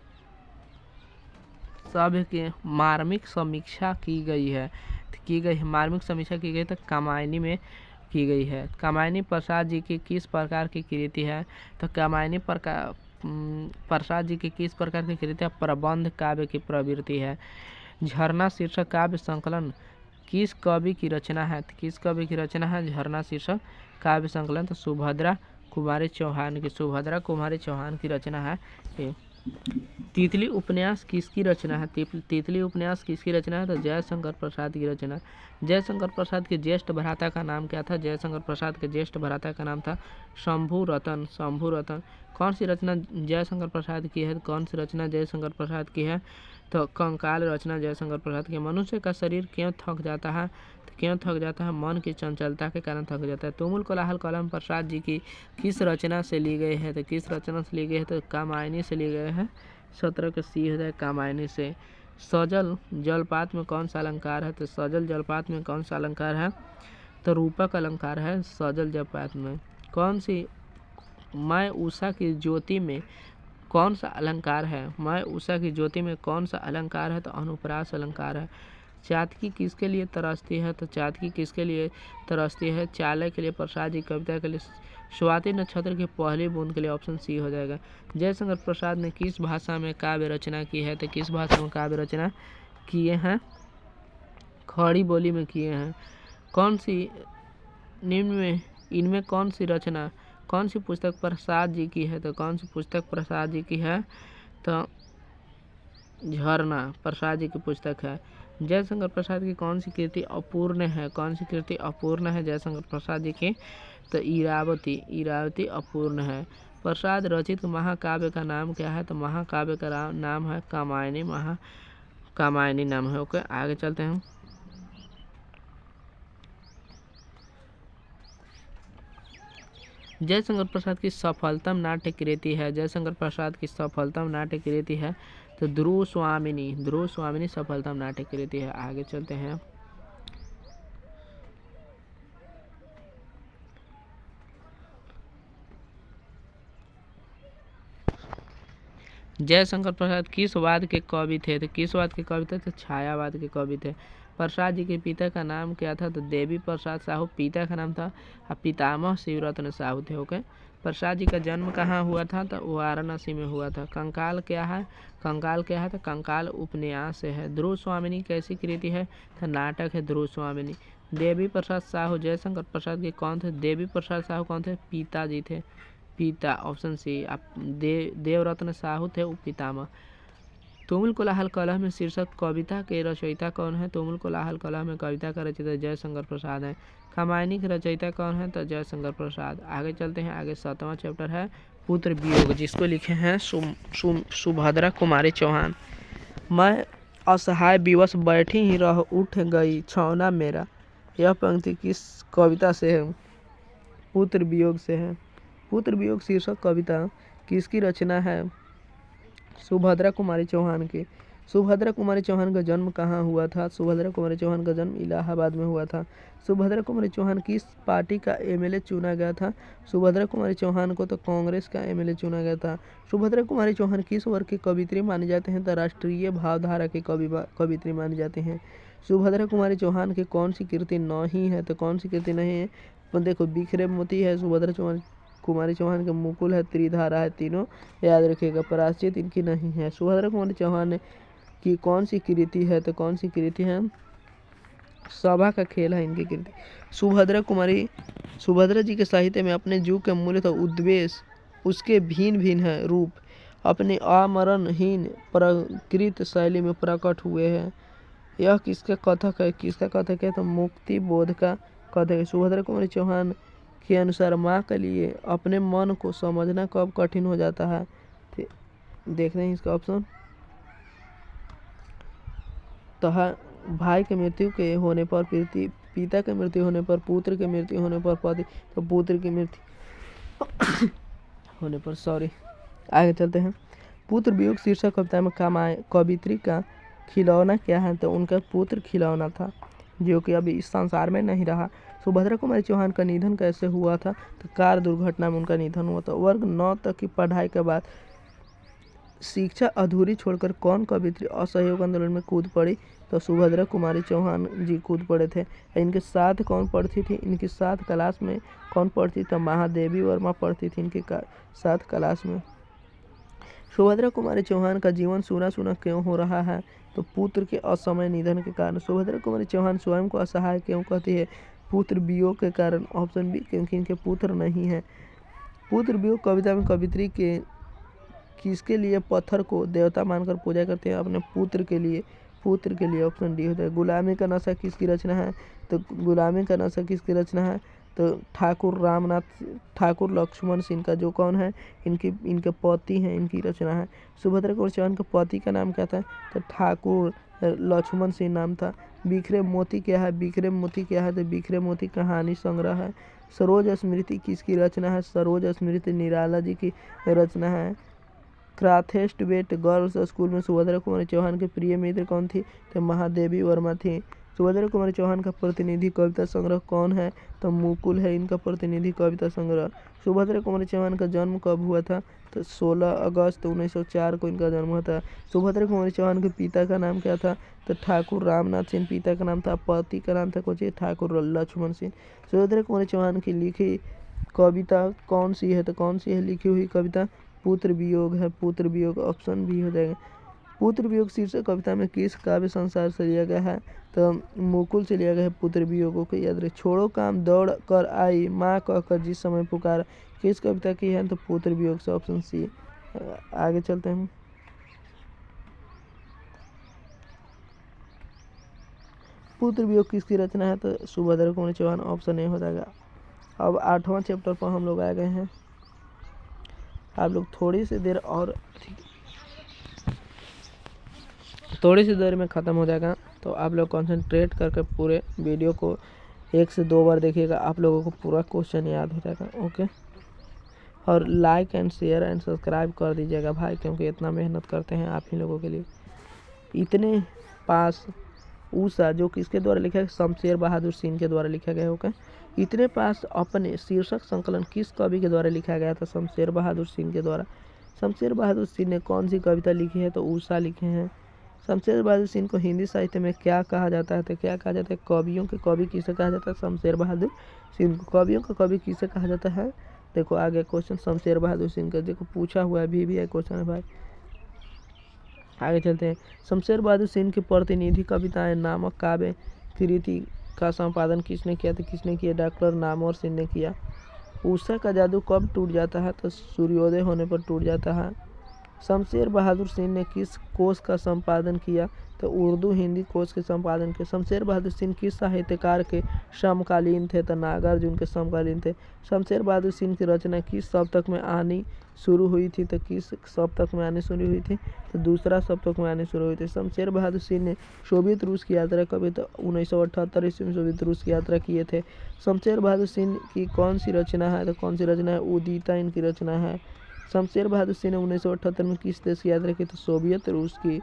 A: मार्मिक समीक्षा की गई है? मार्मिक समीक्षा की गई तो कामायनी में की गई है। कामायनी प्रसाद जी की किस प्रकार की कृति है? तो कामायनी प्रसाद जी की किस प्रकार की कृति है? प्रबंध काव्य की प्रवृत्ति है। झरना शीर्षक काव्य संकलन किस कवि की रचना है? तो किस कवि की रचना है झरना शीर्षक काव्य संकलन? तो सुभद्रा कुमारी चौहान की रचना है ये। तितली उपन्यास किसकी रचना है? तितली उपन्यास किसकी रचना है? तो जयशंकर प्रसाद की रचना। जयशंकर प्रसाद के ज्येष्ठ भ्राता का नाम क्या था? जयशंकर प्रसाद के ज्येष्ठ भ्राता का नाम था शंभू रतन। कौन सी रचना जयशंकर प्रसाद की है? कौन सी रचना जयशंकर प्रसाद की है? तो कंकाल रचना जयशंकर प्रसाद की। मनुष्य का शरीर क्यों थक जाता है? मन की चंचलता के कारण थक जाता है। तुमुल कोलाहल कलम प्रसाद जी की किस रचना से ली गई है? तो किस रचना से ली गई है? तो कामायनी से ली गए हैं। 17 का सी हो जाए कामायनी से। सजल जलपात में कौन सा अलंकार है? तो सजल जलपात में कौन सा अलंकार है? तो रूपक अलंकार है सजल जलपात में। कौन सी मैं उषा की ज्योति में कौन सा अलंकार है? मैं उषा की ज्योति में कौन सा अलंकार है? तो अनुप्रास अलंकार है। चातकी किसके लिए तरसती है? तो चातकी किसके लिए तरसती है? चालय के लिए, प्रसाद जी कविता के लिए, स्वाति नक्षत्र की पहली बूंद के लिए। ऑप्शन सी हो जाएगा। जयशंकर प्रसाद ने किस भाषा में काव्य रचना की है? तो किस भाषा में काव्य रचना किए हैं? खड़ी बोली में किए हैं। कौन सी निम्न में इनमें कौन सी पुस्तक प्रसाद जी की है? तो कौन सी पुस्तक प्रसाद जी की है? तो झरना प्रसाद जी की पुस्तक है। जयशंकर प्रसाद की कौन सी कृति अपूर्ण है? जयशंकर प्रसाद जी की? तो इरावती अपूर्ण है। प्रसाद रचित महाकाव्य का नाम क्या है? तो महाकाव्य का नाम है कामायनी नाम है। ओके, आगे चलते हैं। जयशंकर प्रसाद की सफलतम नाट्य कृति है तो ध्रुव स्वामिनी सफलतम नाट्य कृति है। आगे चलते हैं। जयशंकर प्रसाद किस वाद के कवि थे? तो किस वाद के कवि थे? तो छायावाद के कवि थे। प्रसाद जी के पिता का नाम क्या था? तो देवी प्रसाद साहू पिता का नाम था और पितामह शिवरत्न साहू थे। ओके, प्रसाद जी का जन्म कहाँ हुआ था? तो वाराणसी में हुआ था। कंकाल क्या है? तो कंकाल उपन्यास है। ध्रुव स्वामिनी कैसी कृति है? तो नाटक है ध्रुव स्वामिनी। देवी प्रसाद साहू जयशंकर प्रसाद के कौन थे? देवी प्रसाद साहू कौन थे? पिताजी थे। Option C. आप देवरत्न साहू थे पितामह। तुमुल कोलाहल कलह में शीर्षक कविता के रचयिता कौन है? तुमुल कोलाहल कलह में कविता का रचयिता जयशंकर प्रसाद है। कामायनी के रचयिता कौन है? तो जयशंकर प्रसाद। आगे चलते हैं। आगे 7वां चैप्टर है पुत्र वियोग, जिसको लिखे हैं सुभद्रा कुमारी चौहान। मैं असहाय विवश बैठी ही रह उठ गई छौना मेरा। यह पंक्ति किस कविता से है? पुत्र वियोग से है। पुत्र वियोग शीर्षक कविता
B: किसकी रचना है? सुभद्रा कुमारी चौहान की। सुभद्रा कुमारी चौहान का जन्म कहाँ हुआ था? सुभद्रा कुमारी चौहान का जन्म इलाहाबाद में हुआ था। सुभद्रा कुमारी चौहान किस पार्टी का एमएलए चुना गया था? सुभद्रा कुमारी चौहान को तो कांग्रेस का एमएलए चुना गया था। सुभद्रा कुमारी चौहान किस वर्ग की कवित्री माने जाते हैं? तो राष्ट्रीय भावधारा के कवित्री माने जाते हैं। सुभद्रा कुमारी चौहान की कौन सी कृति नहीं है? तो कौन सी कृति नहीं है? तो देखो, बिखरे मोती है सुभद्रा कुमारी चौहान के, मुकुल है, त्रिधारा है, तीनों याद रखिएगा। प्रायश्चित इनकी नहीं है। सुभद्रा कुमारी चौहान की कौन सी कृति है? तो कौन सी कृति है? सभा का खेल है इनकी कृति। सुभद्रा जी के साहित्य में अपने युग के मूल्य तो उद्देश्य उसके भिन्न भिन्न है रूप अपने आमरणहीन प्रकृत शैली में प्रकट हुए हैं। यह किसका कथक है? किसका कथक है? तो मुक्ति बोध का कथक है। सुभद्रा कुमारी चौहान के अनुसार माँ के लिए अपने मन को समझना कब कठिन हो जाता है? देख रहे हैं इसका ऑप्शन। तो भाई के मृत्यु के होने पर पिता के मृत्यु होने पर, पुत्र के मृत्यु होने पर पति, तो पुत्र की मृत्यु होने पर, सॉरी। आगे चलते हैं। पुत्र वियोग शीर्षक कविता में काम आए कवित्री का खिलौना क्या है? तो उनका पुत्र खिलौना था, जो कि अभी इस संसार में नहीं रहा। सुभद्रा कुमारी चौहान का निधन कैसे हुआ था? तो कार दुर्घटना में उनका निधन हुआ था। वर्ग 9 तक की पढ़ाई के बाद शिक्षा अधूरी छोड़कर कौन कवित्री असहयोग आंदोलन में कूद पड़ी? तो सुभद्रा कुमारी चौहान जी कूद पड़े थे। इनके साथ कौन पढ़ती थी? इनके साथ क्लास में कौन पढ़ती? तो महादेवी वर्मा पढ़ती थी इनके साथ क्लास में। सुभद्रा कुमारी चौहान का जीवन सूना सूना क्यों हो रहा है? तो पुत्र के असमय निधन के कारण। सुभद्रा कुमारी चौहान स्वयं को असहाय क्यों कहती है? पुत्र वियोग के कारण, ऑप्शन बी, क्योंकि इनके पुत्र नहीं है। पुत्र वियोग कविता में कवित्री के किसके लिए पत्थर को देवता मानकर पूजा करते हैं? अपने पुत्र के लिए, ऑप्शन डी होता है। गुलामी का नशा किसकी रचना है? तो गुलामी का नशा किसकी रचना है? तो ठाकुर लक्ष्मण सिंह का, जो कौन है? इनके पति हैं, इनकी रचना है। सुभद्रा कुमारी चौहान के पति का नाम क्या था? तो ठाकुर लक्ष्मण सिंह नाम था। बिखरे मोती क्या है? तो बिखरे मोती कहानी संग्रह है। सरोज स्मृति किसकी रचना है? सरोज स्मृति निराला जी की रचना है। क्राथेस्ट बेट गर्ल्स स्कूल में सुभद्रा कुमारी चौहान के प्रिय मित्र कौन थी? तो महादेवी वर्मा थी। सुभद्रा कुमारी चौहान का प्रतिनिधि कविता संग्रह कौन है? तो मुकुल है इनका प्रतिनिधि कविता संग्रह। सुभद्रा कुमारी चौहान का जन्म कब हुआ था? तो 16 अगस्त 1904 को इनका जन्म हुआ था। सुभद्रा कुमारी चौहान के पिता का नाम क्या था? तो ठाकुर रामनाथ सिंह पिता का नाम था। पति का नाम था कुछ ठाकुर लक्ष्मण सिंह। सुभद्रा कुमारी चौहान की लिखी कविता कौन सी है? तो कौन सी है लिखी हुई कविता? पुत्र वियोग है। पुत्र वियोग, ऑप्शन बी हो जाएगा। पुत्र वियोग शीर्षक कविता में किस काव्य संसार से लिया गया है? तो मुकुल से लिया गया है पुत्र वियोगों को, याद रहे। छोड़ो काम दौड़ कर आई माँ कहकर जिस समय पुकारा, किस कविता की है? तो पुत्र वियोग से, ऑप्शन सी। आगे चलते हैं। पुत्र वियोग किसकी रचना है? तो सुभद्रा कुमारी चौहान, ऑप्शन ए हो जाएगा। अब 8वां चैप्टर पर हम लोग आ गए हैं। आप लोग थोड़ी सी देर में ख़त्म हो जाएगा, तो आप लोग कंसंट्रेट करके पूरे वीडियो को 1 से 2 बार देखिएगा। आप लोगों को पूरा क्वेश्चन याद हो जाएगा। ओके, और like and share and subscribe कर दीजिएगा भाई, क्योंकि इतना मेहनत करते हैं आप ही लोगों के लिए। इतने पास ऊषा, जो किसके द्वारा लिखा है? शमशेर बहादुर सिंह के द्वारा लिखा गया। ओके, इतने पास अपने शीर्षक संकलन किस कवि के द्वारा लिखा गया था? शमशेर बहादुर सिंह के द्वारा। शमशेर बहादुर सिंह ने कौन सी कविता लिखी है? तो ऊषा लिखे हैं। शमशेर बहादुर सिंह को हिंदी साहित्य में क्या कहा जाता है? तो क्या कहा जाता है? कवियों के कवि किसे कहा जाता है? शमशेर बहादुर सिंह को कवियों का कवि किसे कहा जाता है? देखो आगे क्वेश्चन शमशेर बहादुर सिंह का देखो पूछा हुआ है, भी है क्वेश्चन है भाई। आगे चलते हैं। शमशेर बहादुर सिंह की प्रतिनिधि कविताएं नामक काव्य कृति का संपादन किसने किया? तो किसने किया? डॉक्टर नामवर सिंह ने किया। उषा का जादू कब टूट जाता है? तो सूर्योदय होने पर टूट जाता है। शमशेर बहादुर सिंह ने किस कोश का संपादन किया? तो उर्दू हिंदी कोश के संपादन के। शमशेर बहादुर सिंह किस साहित्यकार के समकालीन थे? तो नागार्जुन के समकालीन थे। शमशेर बहादुर सिंह की रचना किस सप्तक में आनी शुरू हुई थी? तो किस सप्तक में आनी शुरू हुई थी? तो दूसरा सप्तक में आनी शुरू हुई थी। शमशेर बहादुर सिंह ने सोवियत रूस की यात्रा कभी? तो 1978 ईस्वी में सोवियत रूस की यात्रा किए थे। शमशेर बहादुर सिंह की कौन सी रचना है? तो कौन सी रचना है? उदिता इनकी रचना है। शमशेर बहादुर सिंह ने 1978 में किस देश की यात्रा की? तो सोवियत रूस की।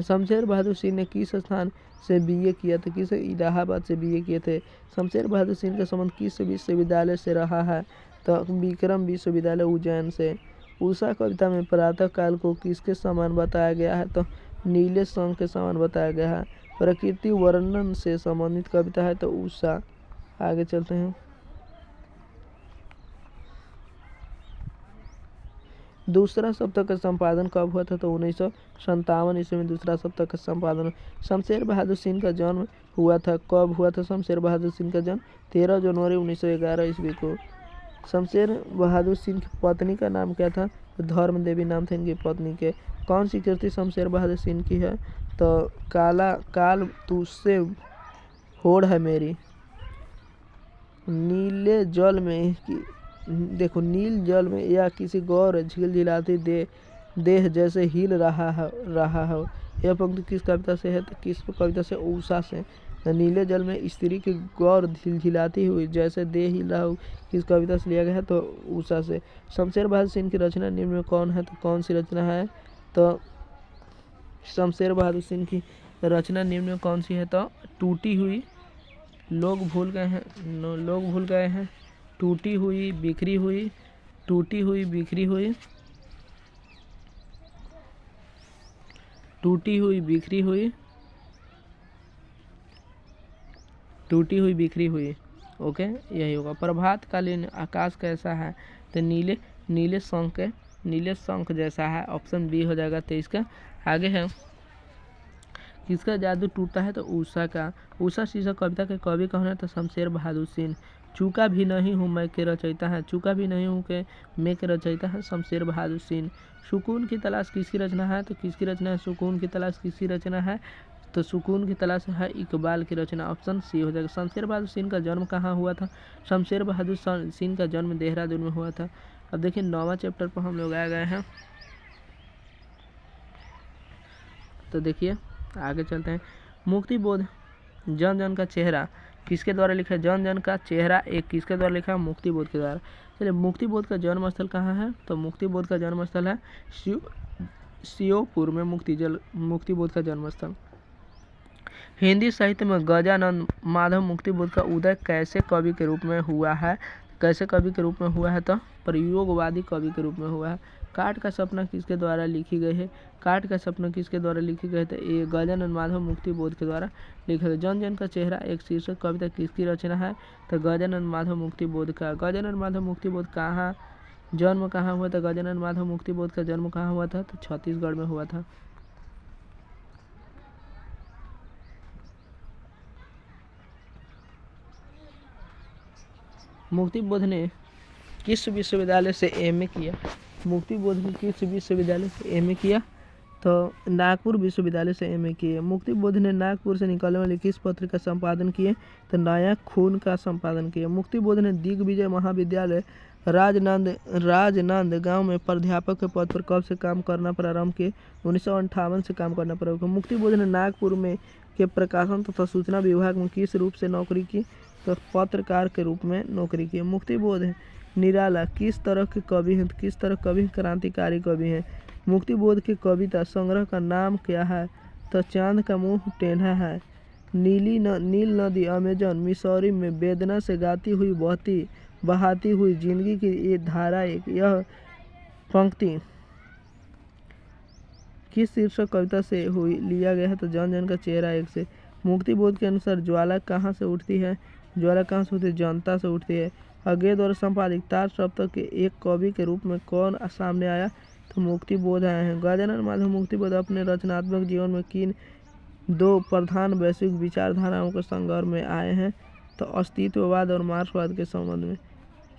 B: शमशेर बहादुर सिंह ने किस स्थान से बीए किया? तो किस इलाहाबाद से बीए किए थे। शमशेर बहादुर सिंह का संबंध किस विश्वविद्यालय से रहा है? तो विक्रम विश्वविद्यालय उज्जैन से। उषा कविता में प्रातः काल को किसके समान बताया गया है? तो नीले संग के समान बताया गया है। प्रकृति वर्णन से संबंधित कविता है तो उषा। आगे चलते हैं। दूसरा सप्तक का संपादन कब हुआ था? तो 1957 ईस्वी में दूसरा सप्तक का संपादन। शमशेर बहादुर सिंह का जन्म हुआ था, कब हुआ था शमशेर बहादुर सिंह का जन्म? 13 जनवरी 1911 ईस्वी को। शमशेर बहादुर सिंह की पत्नी का नाम क्या था? तो धर्म देवी नाम था इनकी पत्नी के। कौन सी कृति शमशेर बहादुर सिंह की है? तो काल तुझसे होड़ है मेरी। नीले जल में देखो, नील जल में या किसी गौर झिलझिलाती देह जैसे हिल रहा है। यह पंक्ति किस कविता से है? तो किस कविता से? उषा से। नीले जल में स्त्री की गौर झिलझिलाती हुई जैसे देह हिल रहा हो, किस कविता से लिया गया है? तो उषा से। शमशेर बहादुर सिंह की रचना निम्न में कौन है? तो कौन सी रचना है? तो शमशेर बहादुर सिंह की रचना निम्न में कौन सी है? तो टूटी हुई, लोग भूल गए हैं, टूटी हुई, बिखरी हुई, टूटी हुई, बिखरी हुई, टूटी हुई, बिखरी हुई, टूटी हुई, बिखरी हुई। ओके, यही होगा। प्रभात कालीन आकाश कैसा है? तो नीले शंख जैसा है। ऑप्शन बी हो जाएगा 23 का। आगे है, किसका जादू टूटा है? तो उषा का। उषा शीर्षक कविता के कवि कौन है? तो शमशेर बहादुर सिंह। चूका भी नहीं हूँ मैं के रचयिता है, चूका भी नहीं हूँ के मैं के रचयिता है शमशेर बहादुर सिंह। सुकून की तलाश किसकी रचना है? तो किसकी रचना है? सुकून की तलाश किसकी रचना है? तो सुकून की तलाश है इकबाल की रचना। ऑप्शन सी हो जाएगा। शमशेर बहादुर सिंह का जन्म कहाँ हुआ था? शमशेर बहादुर सिंह का जन्म देहरादून में हुआ था। अब देखिए 9वां चैप्टर पर हम लोग आ गए हैं। तो देखिए आगे चलते हैं। मुक्ति बोध जन जन का चेहरा किसके द्वारा लिखा है? जन जन का चेहरा एक किसके द्वारा लिखा है? मुक्ति बोध के द्वारा। चलिए, मुक्ति बोध का जन्म स्थल कहाँ है? तो मुक्ति बोध का जन्म स्थल है श्योपुर में। मुक्ति बोध का जन्म स्थल। हिंदी साहित्य में गजानन माधव मुक्ति बोध का उदय कैसे कवि के रूप में हुआ है? कैसे कवि के रूप में हुआ है? तो प्रयोगवादी कवि के रूप में हुआ है। काट का सपना किसके द्वारा लिखी गई है? काट का सपना किसके द्वारा लिखी गई? तो ये गजानन माधव मुक्ति बोध के द्वारा लिखा गया। जन जन का चेहरा एक शीर्षक कविता किसकी रचना है? तो गजानन माधव मुक्ति बोध का। गजानन माधव मुक्ति बोध कहाँ जन्म कहाँ हुआ था? गजानन माधव मुक्ति बोध का जन्म कहाँ हुआ था? तो छत्तीसगढ़ में हुआ था। मुक्ति बोध ने किस विश्वविद्यालय से एमए किया? मुक्ति बोध ने किस विश्वविद्यालय से एमए किया? तो नागपुर विश्वविद्यालय से एमए किए। मुक्ति बोध ने नागपुर से निकलने वाली किस पत्र का संपादन किए? तो नया खून का संपादन किए। मुक्ति बोध ने दिग्विजय महाविद्यालय राजनांद गांव में प्राध्यापक के पद पर कब से काम करना प्रारंभ किए? 1958 से काम करना प्रारंभ किया। मुक्ति बोध ने नागपुर में के प्रकाशन तथा सूचना विभाग में किस रूप से नौकरी की? तो पत्रकार के रूप में नौकरी की। मुक्ति बोध निराला किस तरह के कवि हैं? किस तरह कवि? क्रांतिकारी कवि हैं। मुक्ति बोध के कविता संग्रह का नाम क्या है? तो चांद का मुंह टेढ़ा है। नील नदी अमेजन मिसौरी में वेदना से गाती हुई बहाती हुई जिंदगी की ये धारा एक। यह पंक्ति किस शीर्षक कविता से लिया गया है? तो जन जन का चेहरा एक से। मुक्ति बोध के अनुसार ज्वाला कहाँ से उठती है? ज्वाला कहाँ से उठती है? जनता से उठती है। अज्ञे द्वारा संपादित तार सप्तक के एक कवि के रूप में कौन सामने आया? तो मुक्ति बोध आए हैं। गजानन माधव मुक्ति बोध अपने रचनात्मक जीवन में किन दो प्रधान वैश्विक विचारधाराओं के संघर्ष में आए हैं? तो अस्तित्ववाद और मार्क्सवाद के संबंध में।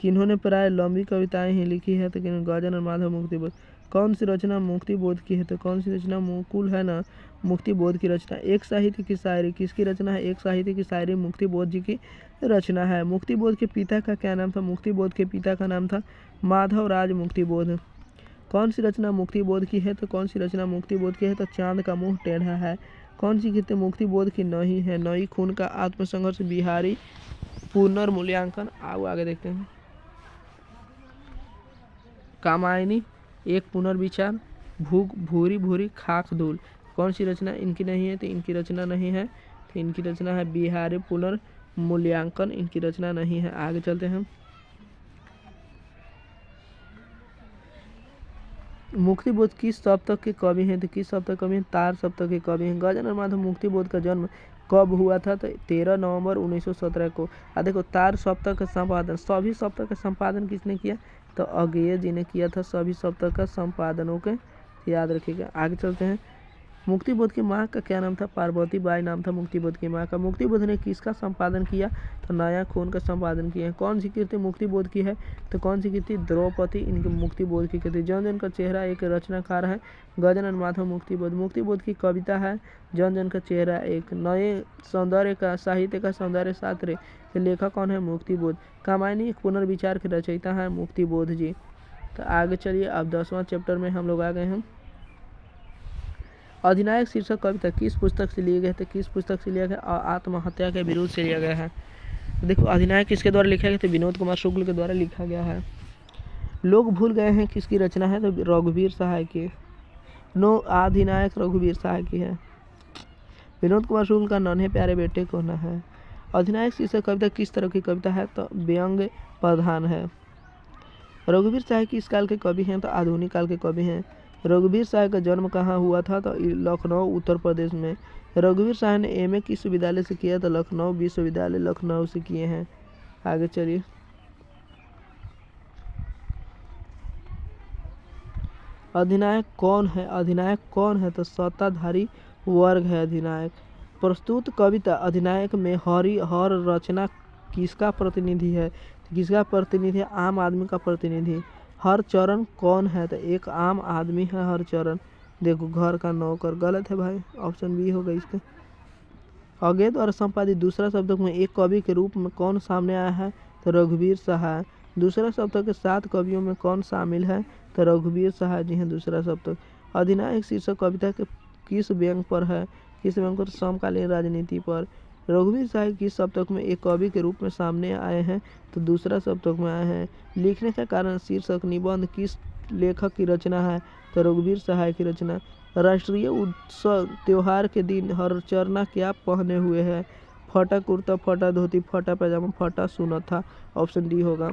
B: किन्होंने प्राय लंबी कविताएं ही लिखी है? तो गजानन माधव मुक्ति बोध। कौन सी रचना मुक्ति बोध की है? तो कौन सी रचना? मुकुल है ना मुक्ति बोध की रचना। एक साहित्य की शायरी किसकी रचना है? एक साहित्य की शायरी मुक्ति बोध जी की रचना है। मुक्ति बोध के पिता का क्या नाम था? मुक्ति बोध के पिता का नाम था माधव राज मुक्ति बोध। कौन सी रचना मुक्ति बोध की है? तो कौन सी रचना मुक्ति बोध की है? तो चांद का मुंह टेढ़ा है। कौन सी कृति मुक्ति बोध की नहीं है? नई खून का आत्मसंघर्ष बिहारी पुनर्मूल्यांकन। आओ आगे देखते हैं। कामायनी, एक पुनर्विचार, भूख, भूरी भूरी, खाक धूल। कौन सी रचना इनकी नहीं है? तो इनकी रचना नहीं है, तो इनकी रचना है बिहारी पुनर्मूल्यांकन, इनकी रचना नहीं है। आगे चलते हैं। मुक्तिबोध किस सप्तक के कवि हैं? तो किस सप्तक कवि हैं? तार सप्तक के कवि हैं। गजानन माधव मुक्तिबोध का जन्म कब हुआ था? तो 13 नवंबर 1917 को। देखो तार सप्तक का संपादन, सभी सप्तक का संपादन किसने किया? तो अज्ञेय जी ने किया था सभी सप्तक का संपादनों के, याद रखिएगा। आगे चलते हैं। मुक्तिबोध की माँ का क्या नाम था? पार्वती बाई नाम था मुक्तिबोध की माँ का। मुक्तिबोध ने किसका संपादन किया? तो नया खून का संपादन किया है। कौन सी कृति मुक्तिबोध की है? तो कौन सी कृति? द्रौपदी इनकी मुक्तिबोध की कृति। जन जन का चेहरा एक रचनाकार है गजानन माधव मुक्तिबोध। मुक्तिबोध की कविता है जन जन का चेहरा एक। नए सौंदर्य का, साहित्य का सौंदर्य शास्त्र के लेखक कौन है? मुक्तिबोध। कामायनी एक पुनर्विचार के रचयिता है मुक्तिबोध जी। तो आगे चलिए, अब 10वां चैप्टर में हम लोग आ गए हैं। अधिनायक शीर्षक कविता किस पुस्तक से लिए गए थे? किस पुस्तक से लिया गया? आत्महत्या के विरुद्ध से लिया गया है। देखो अधिनायक किसके द्वारा लिखा गया? तो विनोद कुमार शुक्ल के द्वारा लिखा गया है। लोग भूल गए हैं किसकी रचना है? तो रघुवीर सहाय की। नो अधिनायक रघुवीर सहाय की है। विनोद कुमार शुक्ल का नन्हे प्यारे बेटे को न है। अधिनायक शीर्षक कविता किस तरह की कविता है? तो व्यंग्य प्रधान है। रघुवीर सहाय किस काल के कवि हैं? तो आधुनिक काल के कवि हैं। रघुवीर सहाय का जन्म कहाँ हुआ था? तो लखनऊ उत्तर प्रदेश में। रघुवीर सहाय ने एमए किस विश्वविद्यालय से किया? तो लखनऊ विश्वविद्यालय लखनऊ से किए हैं। आगे चलिए। अधिनायक कौन है? अधिनायक कौन है? तो सत्ताधारी वर्ग है अधिनायक। प्रस्तुत कविता अधिनायक में हर रचना किसका प्रतिनिधि है? किसका प्रतिनिधि है? आम आदमी का प्रतिनिधि। हर चरण कौन है? तो एक आम आदमी है हर चरण। देखो घर का नौकर, गलत है भाई, ऑप्शन बी होगा इसका। अज्ञेय द्वारा संपादित दूसरा शब्दक में एक कवि के रूप में कौन सामने आया है? तो रघुवीर सहाय। दूसरा शब्दक के 7 कवियों में कौन शामिल है? तो रघुवीर सहाय जी हैं दूसरा शब्दक। अधिनायक शीर्षक कविता के किस व्यंग पर है? किस व्यंग पर? समकालीन राजनीति पर। रघुवीर सहाय किस शब्दक में एक कवि के रूप में सामने आए हैं? तो दूसरा शब्दक में आए हैं। लिखने का कारण शीर्षक निबंध किस लेखक की रचना है? तो रघुवीर सहाय की रचना। राष्ट्रीय उत्सव त्योहार के दिन हरचरना क्या पहने हुए है? फटा कुर्ता, फटा धोती, फटा पैजामा, फटा सुनथा। ऑप्शन डी होगा।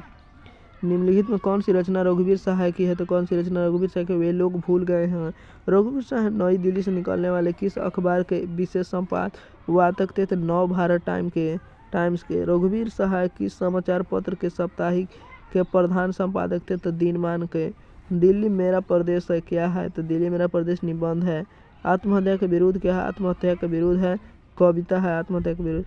B: निम्नलिखित में कौन सी रचना रघुवीर सहाय की है? तो कौन सी रचना रघुवीर सहाय की? वे लोग भूल गए हैं। रघुवीर सहाय नई दिल्ली से निकलने वाले किस अखबार के विशेष संपादक थे? तो नव भारत टाइम्स के। रघुवीर सहाय किस समाचार पत्र के साप्ताहिक के प्रधान संपादक थे? तो दिनमान के। दिल्ली मेरा प्रदेश है क्या है? तो दिल्ली मेरा प्रदेश निबंध है। आत्महत्या के विरुद्ध क्या है? आत्महत्या के विरुद्ध है कविता है आत्महत्या के विरुद्ध।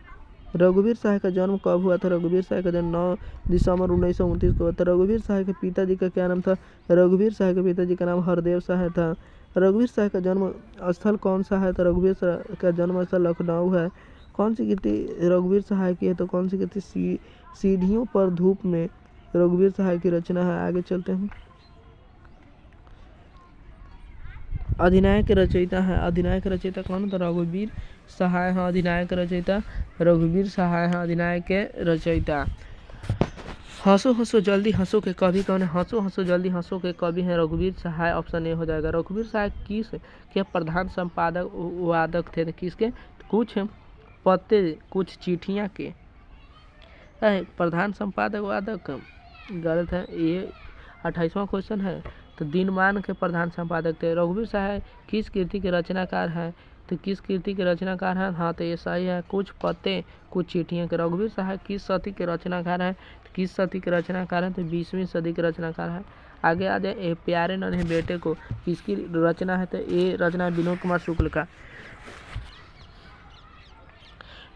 B: रघुवीर सहाय का जन्म कब हुआ था? रघुवीर सहाय का जन्म 9 दिसंबर 1929 को हुआ था। रघुवीर सहाय के पिताजी का क्या नाम था? रघुवीर सहाय के पिताजी का नाम हरदेव सहाय था। रघुवीर सहाय का जन्म स्थल कौन सा है? तो रघुवीर सहाय का जन्म स्थल लखनऊ है। कौन सी कृति रघुवीर सहाय की है? तो कौन सी कृति? सीढ़ियों पर धूप में रघुवीर सहाय की रचना है। आगे चलते हैं। अधिनायक रचयिता है। अधिनायक रचयिता कौन? तो रघुवीर सहाय है अधिनायक रचयिता। रघुवीर सहाय है अधिनायक के रचयिता। हंसो हंसो जल्दी हंसो के कवि कौन है? हंसो हंसो जल्दी हंसो के कवि हैं रघुवीर सहाय। ऑप्शन ए हो जाएगा। रघुवीर सहाय किस के प्रधान संपादक वादक थे? किसके? कुछ पत्ते, कुछ चिट्ठियाँ के प्रधान संपादक वादक, गलत है। ये 28वां क्वेश्चन है। तो दिनमान के प्रधान संपादक थे। रघुवीर सहाय किस कृति के रचनाकार हैं? तो किस कृति के रचनाकार हैं? हाँ तो ये सही है, कुछ पत्ते कुछ चिट्ठियाँ के। रघुवीर सहाय किस सदी के रचनाकार हैं? तो किस सदी के रचनाकार हैं? तो 20वीं सदी के रचनाकार हैं। आगे आ जाए। प्यारे नन्हे बेटे को किसकी रचना है? तो ये रचना है विनोद कुमार शुक्ल का।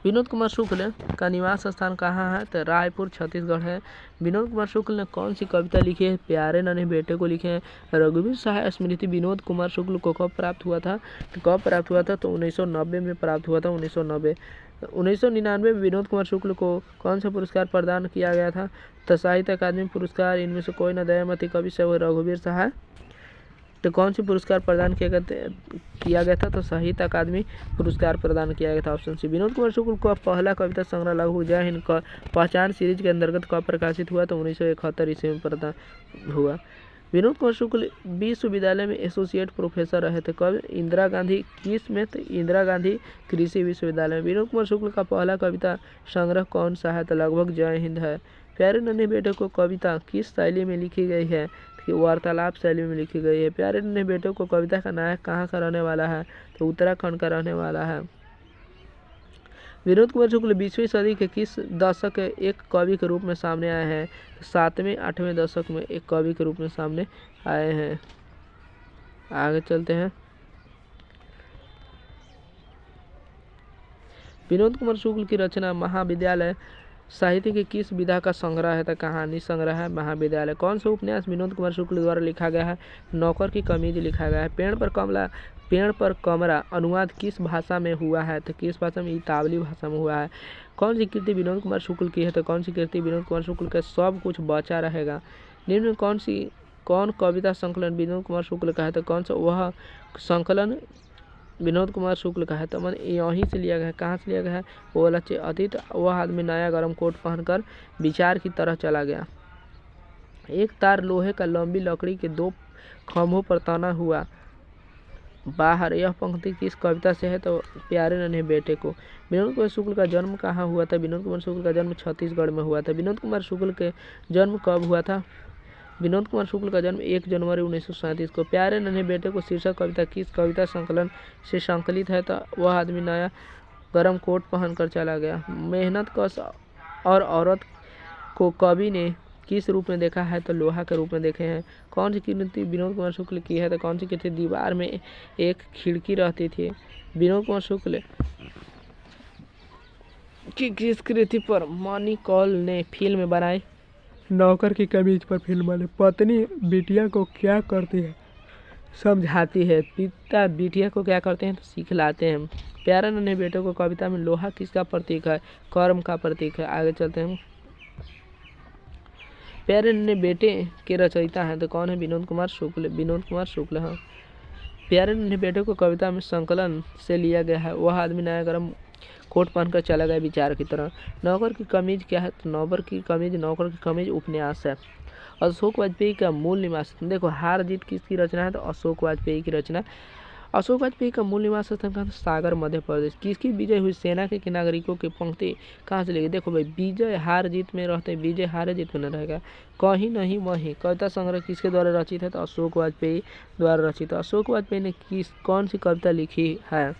B: विनोद कुमार शुक्ल का निवास स्थान कहाँ है? तो रायपुर छत्तीसगढ़ है। विनोद कुमार शुक्ल ने कौन सी कविता लिखी है? प्यारे नन्हे बेटे को लिखे हैं। रघुवीर सहाय स्मृति विनोद कुमार शुक्ल को कब प्राप्त हुआ था? तो कब प्राप्त हुआ था? तो 1990 में प्राप्त हुआ था। 1990। 1999 में विनोद कुमार शुक्ल को कौन सा पुरस्कार प्रदान किया गया था? तो साहित्य अकादमी पुरस्कार। इनमें से कोई न दयामती कवि से वो रघुवीर सहाय। तो कौन सी पुरस्कार प्रदान किया गया था? तो साहित्य अकादमी पुरस्कार प्रदान किया गया था। Option C. विनोद कुमार शुक्ल का पहला कविता संग्रह लघु जय हिंद का पहचान सीरीज के अंतर्गत कब प्रकाशित हुआ? तो 1971 ईस्वी में प्रदान हुआ।
A: विनोद कुमार शुक्ल विश्वविद्यालय में एसोसिएट प्रोफेसर रहे थे। कब? इंदिरा गांधी किस में? तो इंदिरा गांधी कृषि विश्वविद्यालय में। विनोद कुमार शुक्ल का पहला कविता संग्रह कौन सा है? तो लगभग जय हिंद है। प्यारे नन्हे बेटे को कविता किस शैली में लिखी गई है? कि वार्तालाप शैली में लिखी गई है। प्यारे नन्हे बेटे को कविता का नायक कहाँ का रहने वाला है? तो उत्तराखंड का रहने वाला है। विनोद कुमार शुक्ल 20वीं सदी के किस दशक के एक कवि के रूप में सामने आए हैं? 7वें 8वें दशक में एक कवि के रूप में सामने आए हैं। आगे चलते हैं। विनोद कुमार शुक्ल की रचना महाविद्यालय साहित्य की किस विधा का संग्रह है? तो कहानी संग्रह है महाविद्यालय। कौन सा उपन्यास विनोद कुमार शुक्ल द्वारा लिखा गया है? नौकर की कमीज लिखा गया है। पेड़ पर कमरा अनुवाद किस भाषा में हुआ है? तो किस भाषा में? इतावली भाषा में हुआ है। कौन सी कृति विनोद कुमार शुक्ल की है? तो कौन सी कृति विनोद कुमार शुक्ल का? सब कुछ बचा रहेगा। निम्न में कौन कविता संकलन विनोद कुमार शुक्ल का है? तो कौन सा वह संकलन विनोद कुमार शुक्ल का है? तो मन यहीं से लिया गया है। कहाँ से लिया गया है? वो लच्चे अतीत वह आदमी नया गर्म कोट पहनकर विचार की तरह चला गया। एक तार लोहे का लंबी लकड़ी के 2 खंभों पर तना हुआ बाहर। यह पंक्ति किस कविता से है? तो प्यारे नन्हे बेटे को। विनोद कुमार शुक्ल का जन्म कहाँ हुआ था? विनोद कुमार शुक्ल का जन्म छत्तीसगढ़ में हुआ था। विनोद कुमार शुक्ल के जन्म कब हुआ था? विनोद कुमार शुक्ल का जन्म 1 जनवरी 1937 को। प्यारे नन्हे बेटे को शीर्षक कविता किस कविता संकलन से संकलित है? तो वह आदमी नया गर्म कोट पहनकर चला गया। मेहनत कश और औरत को कवि ने किस रूप में देखा है? तो लोहा के रूप में देखे हैं। कौन सी कृति विनोद कुमार शुक्ल की है? तो कौन सी कृति? दीवार में एक खिड़की रहती थी। विनोद कुमार शुक्ल की किस कृति पर मनी कौल ने फिल्म बनाई? नौकर की कमीज पर फिल्म बने। पत्नी बिटिया को क्या करती है? समझाती है। पिता बिटिया को क्या करते हैं? तो सिखलाते हैं। प्यारे नन्हे बेटे को कविता में लोहा किसका प्रतीक है? कर्म का प्रतीक है। आगे चलते हैं। प्यारे नन्हे बेटे के रचयिता हैं तो कौन है? विनोद कुमार शुक्ल। विनोद कुमार शुक्ल है। प्यारे नन्हे बेटे को कविता में संकलन से लिया गया है। वह आदमी नया गर्म कोट पहनकर चला गया विचार की तरह। नौकर की कमीज क्या है? तो नौकर की कमीज उपन्यास है। अशोक वाजपेयी का मूल निवास। देखो हार जीत किसकी रचना है? तो अशोक वाजपेयी की रचना। अशोक वाजपेयी का मूल निवास स्थान कहाँ? सागर मध्य प्रदेश। किसकी विजय हुई? सेना के नागरिकों की पंक्ति कहाँ से लेगी? देखो भाई विजय हार जीत में रहते हैं। विजय हार जीत में न रहेगा। कहीं नहीं वहीं कविता संग्रह किसके द्वारा रचित है? तो अशोक वाजपेयी द्वारा रचित। अशोक वाजपेयी ने कौन सी कविता लिखी है?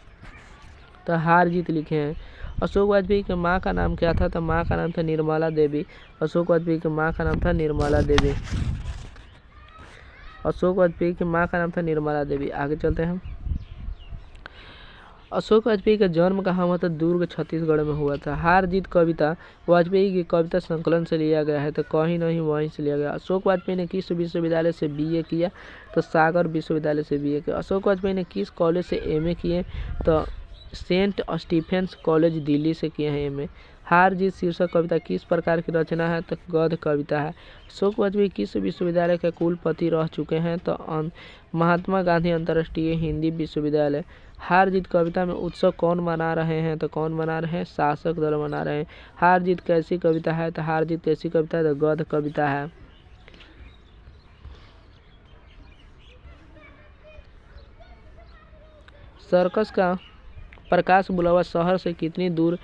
A: तो हार जीत लिखे हैं। अशोक वाजपेयी के माँ का नाम क्या था? तो माँ का नाम था निर्मला देवी। अशोक वाजपेयी के माँ का नाम था निर्मला देवी। अशोक वाजपेयी की माँ का नाम था निर्मला देवी। आगे चलते हैं। अशोक वाजपेयी का जन्म कहाँ हुआ था? दुर्ग छत्तीसगढ़ में हुआ था। हार जीत कविता वाजपेयी की कविता संकलन से लिया गया है तो कहीं नहीं वहीं से लिया गया। अशोक वाजपेयी ने किस विश्वविद्यालय से बीए किया? तो सागर विश्वविद्यालय से बीए किया। अशोक वाजपेयी ने किस कॉलेज से एमए किए? तो सेंट स्टीफेंस कॉलेज दिल्ली से किए हैं एमए। हार जीत शीर्षक कविता किस प्रकार की रचना है? तो गद्य कविता है। अशोक वाजपेयी किस विश्वविद्यालय के कुलपति रह चुके हैं? तो महात्मा गांधी अंतर्राष्ट्रीय हिंदी विश्वविद्यालय। हार जीत कविता में उत्सव कौन मना रहे हैं? तो कौन मना रहे हैं? शासक दल मना रहे हैं। हार जीत कैसी कविता है? तो हार जीत कैसी कविता है? तो गद्य कविता है। सर्कस का प्रकाश बुलावा शहर से कितनी दूर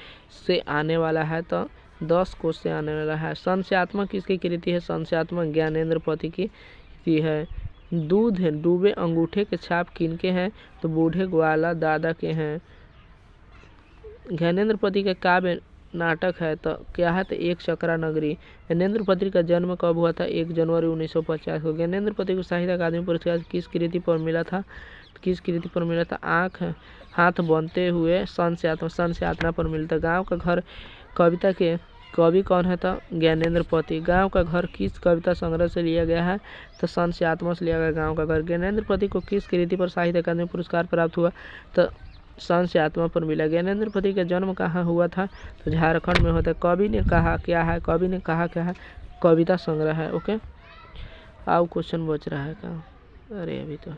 A: से आने वाला है? तो 10 कोस से आने वाला है। संशयात्मक किसकी कृति है? संशयात्मक ज्ञानेंद्र पति की है। दूध डूबे अंगूठे के छाप किनके हैं? तो बूढ़े ग्वाला दादा के हैं। ज्ञानेंद्र पति का काव्य नाटक है तो क्या है? तो एक चक्रा नगरी। ज्ञानेंद्र पति का जन्म कब हुआ था? 1 जनवरी 1950 को। ज्ञानेंद्र पति को साहित्य अकादमी पुरस्कार किस कृति पर मिला था? किस कृति पर मिला था? आँख हाथ बनते हुए संशयात्मक पर मिलता। गाँव का घर कविता के कवि कौन है? तो ज्ञानेंद्र पति। गाँव का घर किस कविता संग्रह से लिया गया है? तो संशयात्मक से लिया गया गाँव का घर। ज्ञानेंद्र पति को किस कृति पर साहित्य अकादमी पुरस्कार प्राप्त हुआ? तो संशयात्मक पर मिला। ज्ञानेंद्र पति का जन्म कहाँ हुआ था? तो झारखंड में होता है। कवि ने कहा क्या है? कवि ने कहा क्या है? कविता संग्रह है। ओके अब क्वेश्चन बच रहा है क्या? अरे अभी तो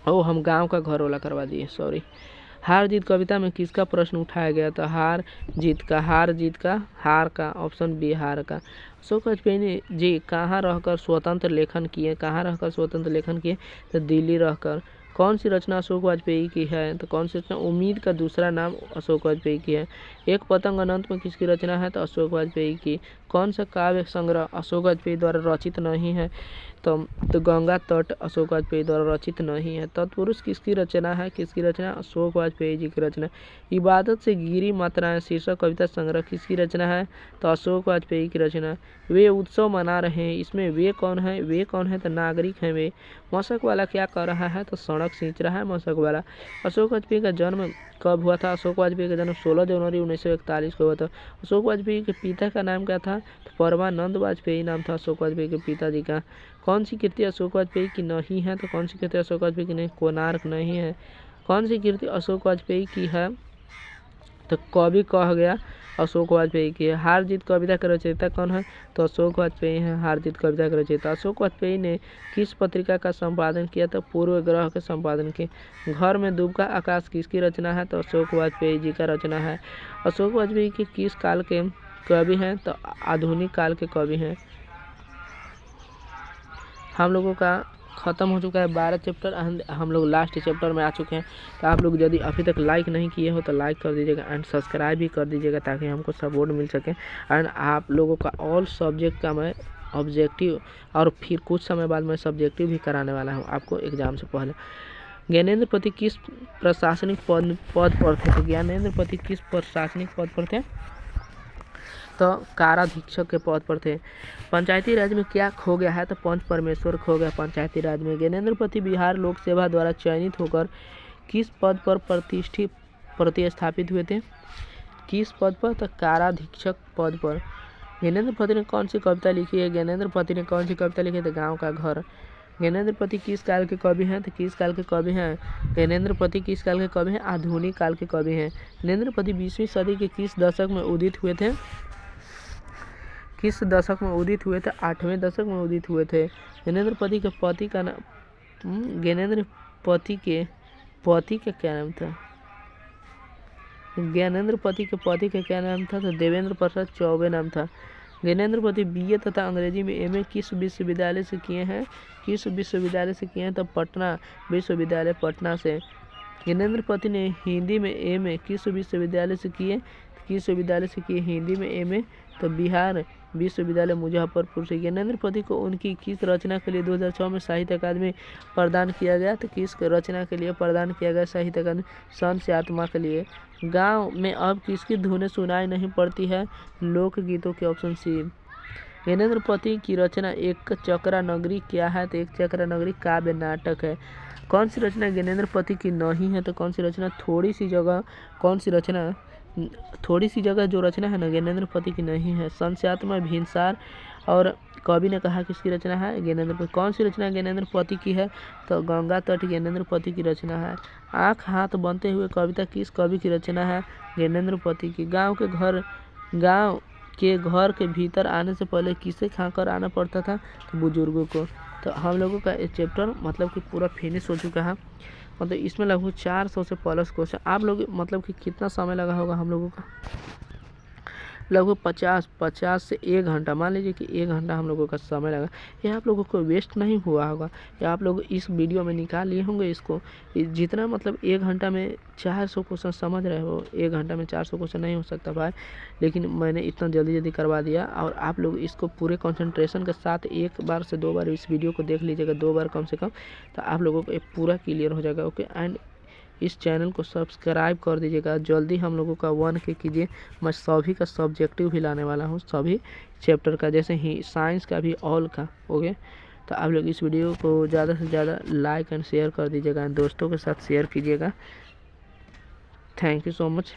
A: हम गांव का घर वाला करवा दिए, सॉरी। हार जीत कविता में किसका प्रश्न उठाया गया? तो हार जीत का, हार का, ऑप्शन बी हार का। अशोक वाजपेयी ने जी कहाँ रहकर स्वतंत्र लेखन किए? तो दिल्ली रहकर। कौन सी रचना अशोक वाजपेयी की है? तो कौन सी रचना? उम्मीद का दूसरा नाम अशोक वाजपेयी की है। एक पतंग अनंत में किसकी रचना है? तो अशोक वाजपेयी की। कौन सा काव्य संग्रह अशोक वाजपेयी द्वारा रचित नहीं है? तो गंगा तट अशोक वाजपेयी द्वारा रचित नहीं है। तत्पुरुष किसकी रचना है? अशोक वाजपेयी जी की रचना। इबादत से गिरी मात्राएं शीर्षक कविता संग्रह किसकी रचना है? तो अशोक वाजपेयी की रचना। वे उत्सव मना रहे हैं, इसमें वे कौन है? तो नागरिक हैं वे। मशक वाला क्या कर रहा है? तो सड़क सींच रहा है मशक वाला। अशोक वाजपेयी का जन्म कब हुआ था? अशोक वाजपेयी का जन्म 16 जनवरी 1941 को हुआ था। अशोक वाजपेयी के पिता का नाम क्या था? तो परमानंद वाजपेयी नाम था अशोक वाजपेयी के पिताजी का। कौन सी कृति अशोक वाजपेयी की नहीं है? तो कौन सी कृति अशोक वाजपेयी की नहीं? कोणार्क नहीं है। कौन सी कृति अशोक वाजपेयी की है? तो कवि कह गया अशोक वाजपेयी की है। हार जीत कविता का रचयिता कौन है? तो अशोक वाजपेयी है हार जीत कविता का रचयिता। अशोक वाजपेयी ने किस पत्रिका का संपादन किया? तो पूर्व ग्रह के संपादन के। घर में डूबता आकाश किसकी रचना है? तो अशोक वाजपेयी जी का रचना है। अशोक वाजपेयी के किस काल के कवि हैं? तो आधुनिक काल के कवि हैं। हम लोगों का ख़त्म हो चुका है 12 चैप्टर, हम लोग लास्ट चैप्टर में आ चुके हैं। तो आप लोग यदि अभी तक लाइक नहीं किए हो तो लाइक कर दीजिएगा एंड सब्सक्राइब भी कर दीजिएगा ताकि हमको सपोर्ट मिल सके। एंड आप लोगों का ऑल सब्जेक्ट का मैं ऑब्जेक्टिव और फिर कुछ समय बाद मैं सब्जेक्टिव भी कराने वाला हूँ आपको एग्ज़ाम से पहले। ज्ञानेंद्र पति किस प्रशासनिक पद पर थे? तो ज्ञानेंद्र पति किस प्रशासनिक पद पर थे? तो काराधीक्षक के पद पर थे। पंचायती राज में क्या खो गया है? तो पंच परमेश्वर खो गया पंचायती राज में। ज्ञानेंद्र पति बिहार लोक सेवा द्वारा चयनित होकर किस पद पर प्रतिस्थापित हुए थे? किस पद पर? तो काराधीक्षक पद पर। ज्ञानेंद्र पति ने कौन सी कविता लिखी है? ज्ञानेंद्र पति ने कौन सी कविता लिखी है? तो गाँव का घर। ज्ञानेंद्र पति किस काल के कवि हैं? तो किस काल के कवि हैं? ज्ञानेंद्र पति किस काल के कवि हैं? आधुनिक काल के कवि हैं। ज्ञानेंद्र पति 20वीं सदी के किस दशक में उदित हुए थे? किस दशक में उदित हुए थे? 8वें दशक में उदित हुए थे। ज्ञानेंद्र पति के पति का नाम ज्ञानेंद्र पति के पति का क्या नाम था? ज्ञानेंद्र पति के पति का क्या नाम था? तो देवेंद्र प्रसाद चौबे नाम था। ज्ञानेंद्र पति बीए तथा अंग्रेजी में एमए किस विश्वविद्यालय से किए हैं? किस विश्वविद्यालय से किए हैं? तो पटना विश्वविद्यालय पटना से। ज्ञानेंद्र पति ने हिंदी में एमए किस विश्वविद्यालय से किए? किस विश्वविद्यालय से किए हिंदी में एमए? तो बिहार विश्वविद्यालय मुजफ्फरपुर से। ज्ञानेंद्र पति को उनकी किस रचना के लिए 2006 में साहित्य अकादमी प्रदान किया गया? तो किस रचना के लिए प्रदान किया गया साहित्य अकादमी? संत से आत्मा के लिए। गाँव में अब किसकी धुनें सुनाई नहीं पड़ती है? लोकगीतों के, ऑप्शन सी। ज्ञानेंद्र पति की रचना एक चक्रा नगरी क्या है? तो एक चक्रा नगरी काव्य नाटक है। कौन सी रचना ज्ञानेंद्र पति की नहीं है? तो कौन सी रचना? थोड़ी सी जगह। कौन सी रचना? थोड़ी सी जगह जो रचना है ना ज्ञानेंद्र पति की नहीं है। संस्यात्मा भिनसार और कवि ने कहा किसकी रचना है? ज्ञानेंद्र पति। कौन सी रचना ज्ञानेंद्र पति की है? तो गंगा तट ज्ञानेंद्र पति की रचना है। आँख हाथ बनते हुए कविता किस कवि की रचना है? ज्ञानेंद्र पति की। गाँव के घर के भीतर आने से पहले किसे खाकर आना पड़ता था? तो बुजुर्गों को। तो हम लोगों का ये चैप्टर मतलब कि पूरा फिनिश हो चुका है। मतलब इसमें लगभग 400 से प्लस क्वेश्चन। आप लोग मतलब कि कितना समय लगा होगा हम लोगों का? लगभग 50 से 1 घंटा। मान लीजिए कि 1 घंटा हम लोगों का समय लगा। ये आप लोगों को वेस्ट नहीं हुआ होगा, या आप लोग इस वीडियो में निकाल लिए होंगे इसको। जितना मतलब 1 घंटा में 400 क्वेश्चन समझ रहे हो, 1 घंटा में 400 क्वेश्चन नहीं हो सकता भाई, लेकिन मैंने इतना जल्दी करवा दिया। और आप लोग इसको पूरे कंसंट्रेशन के साथ 1 बार से 2 बार इस वीडियो को देख लीजिएगा, 2 बार कम से कम, तो आप लोगों को ये पूरा क्लियर हो जाएगा। ओके, एंड इस चैनल को सब्सक्राइब कर दीजिएगा। जल्दी हम लोगों का 1K कीजिए। मैं सभी का सब्जेक्टिव भी लाने वाला हूँ, सभी चैप्टर का, जैसे ही साइंस का भी, ऑल का। ओके, तो आप लोग इस वीडियो को ज़्यादा से ज़्यादा लाइक एंड शेयर कर दीजिएगा, दोस्तों के साथ शेयर कीजिएगा। Thank you so much.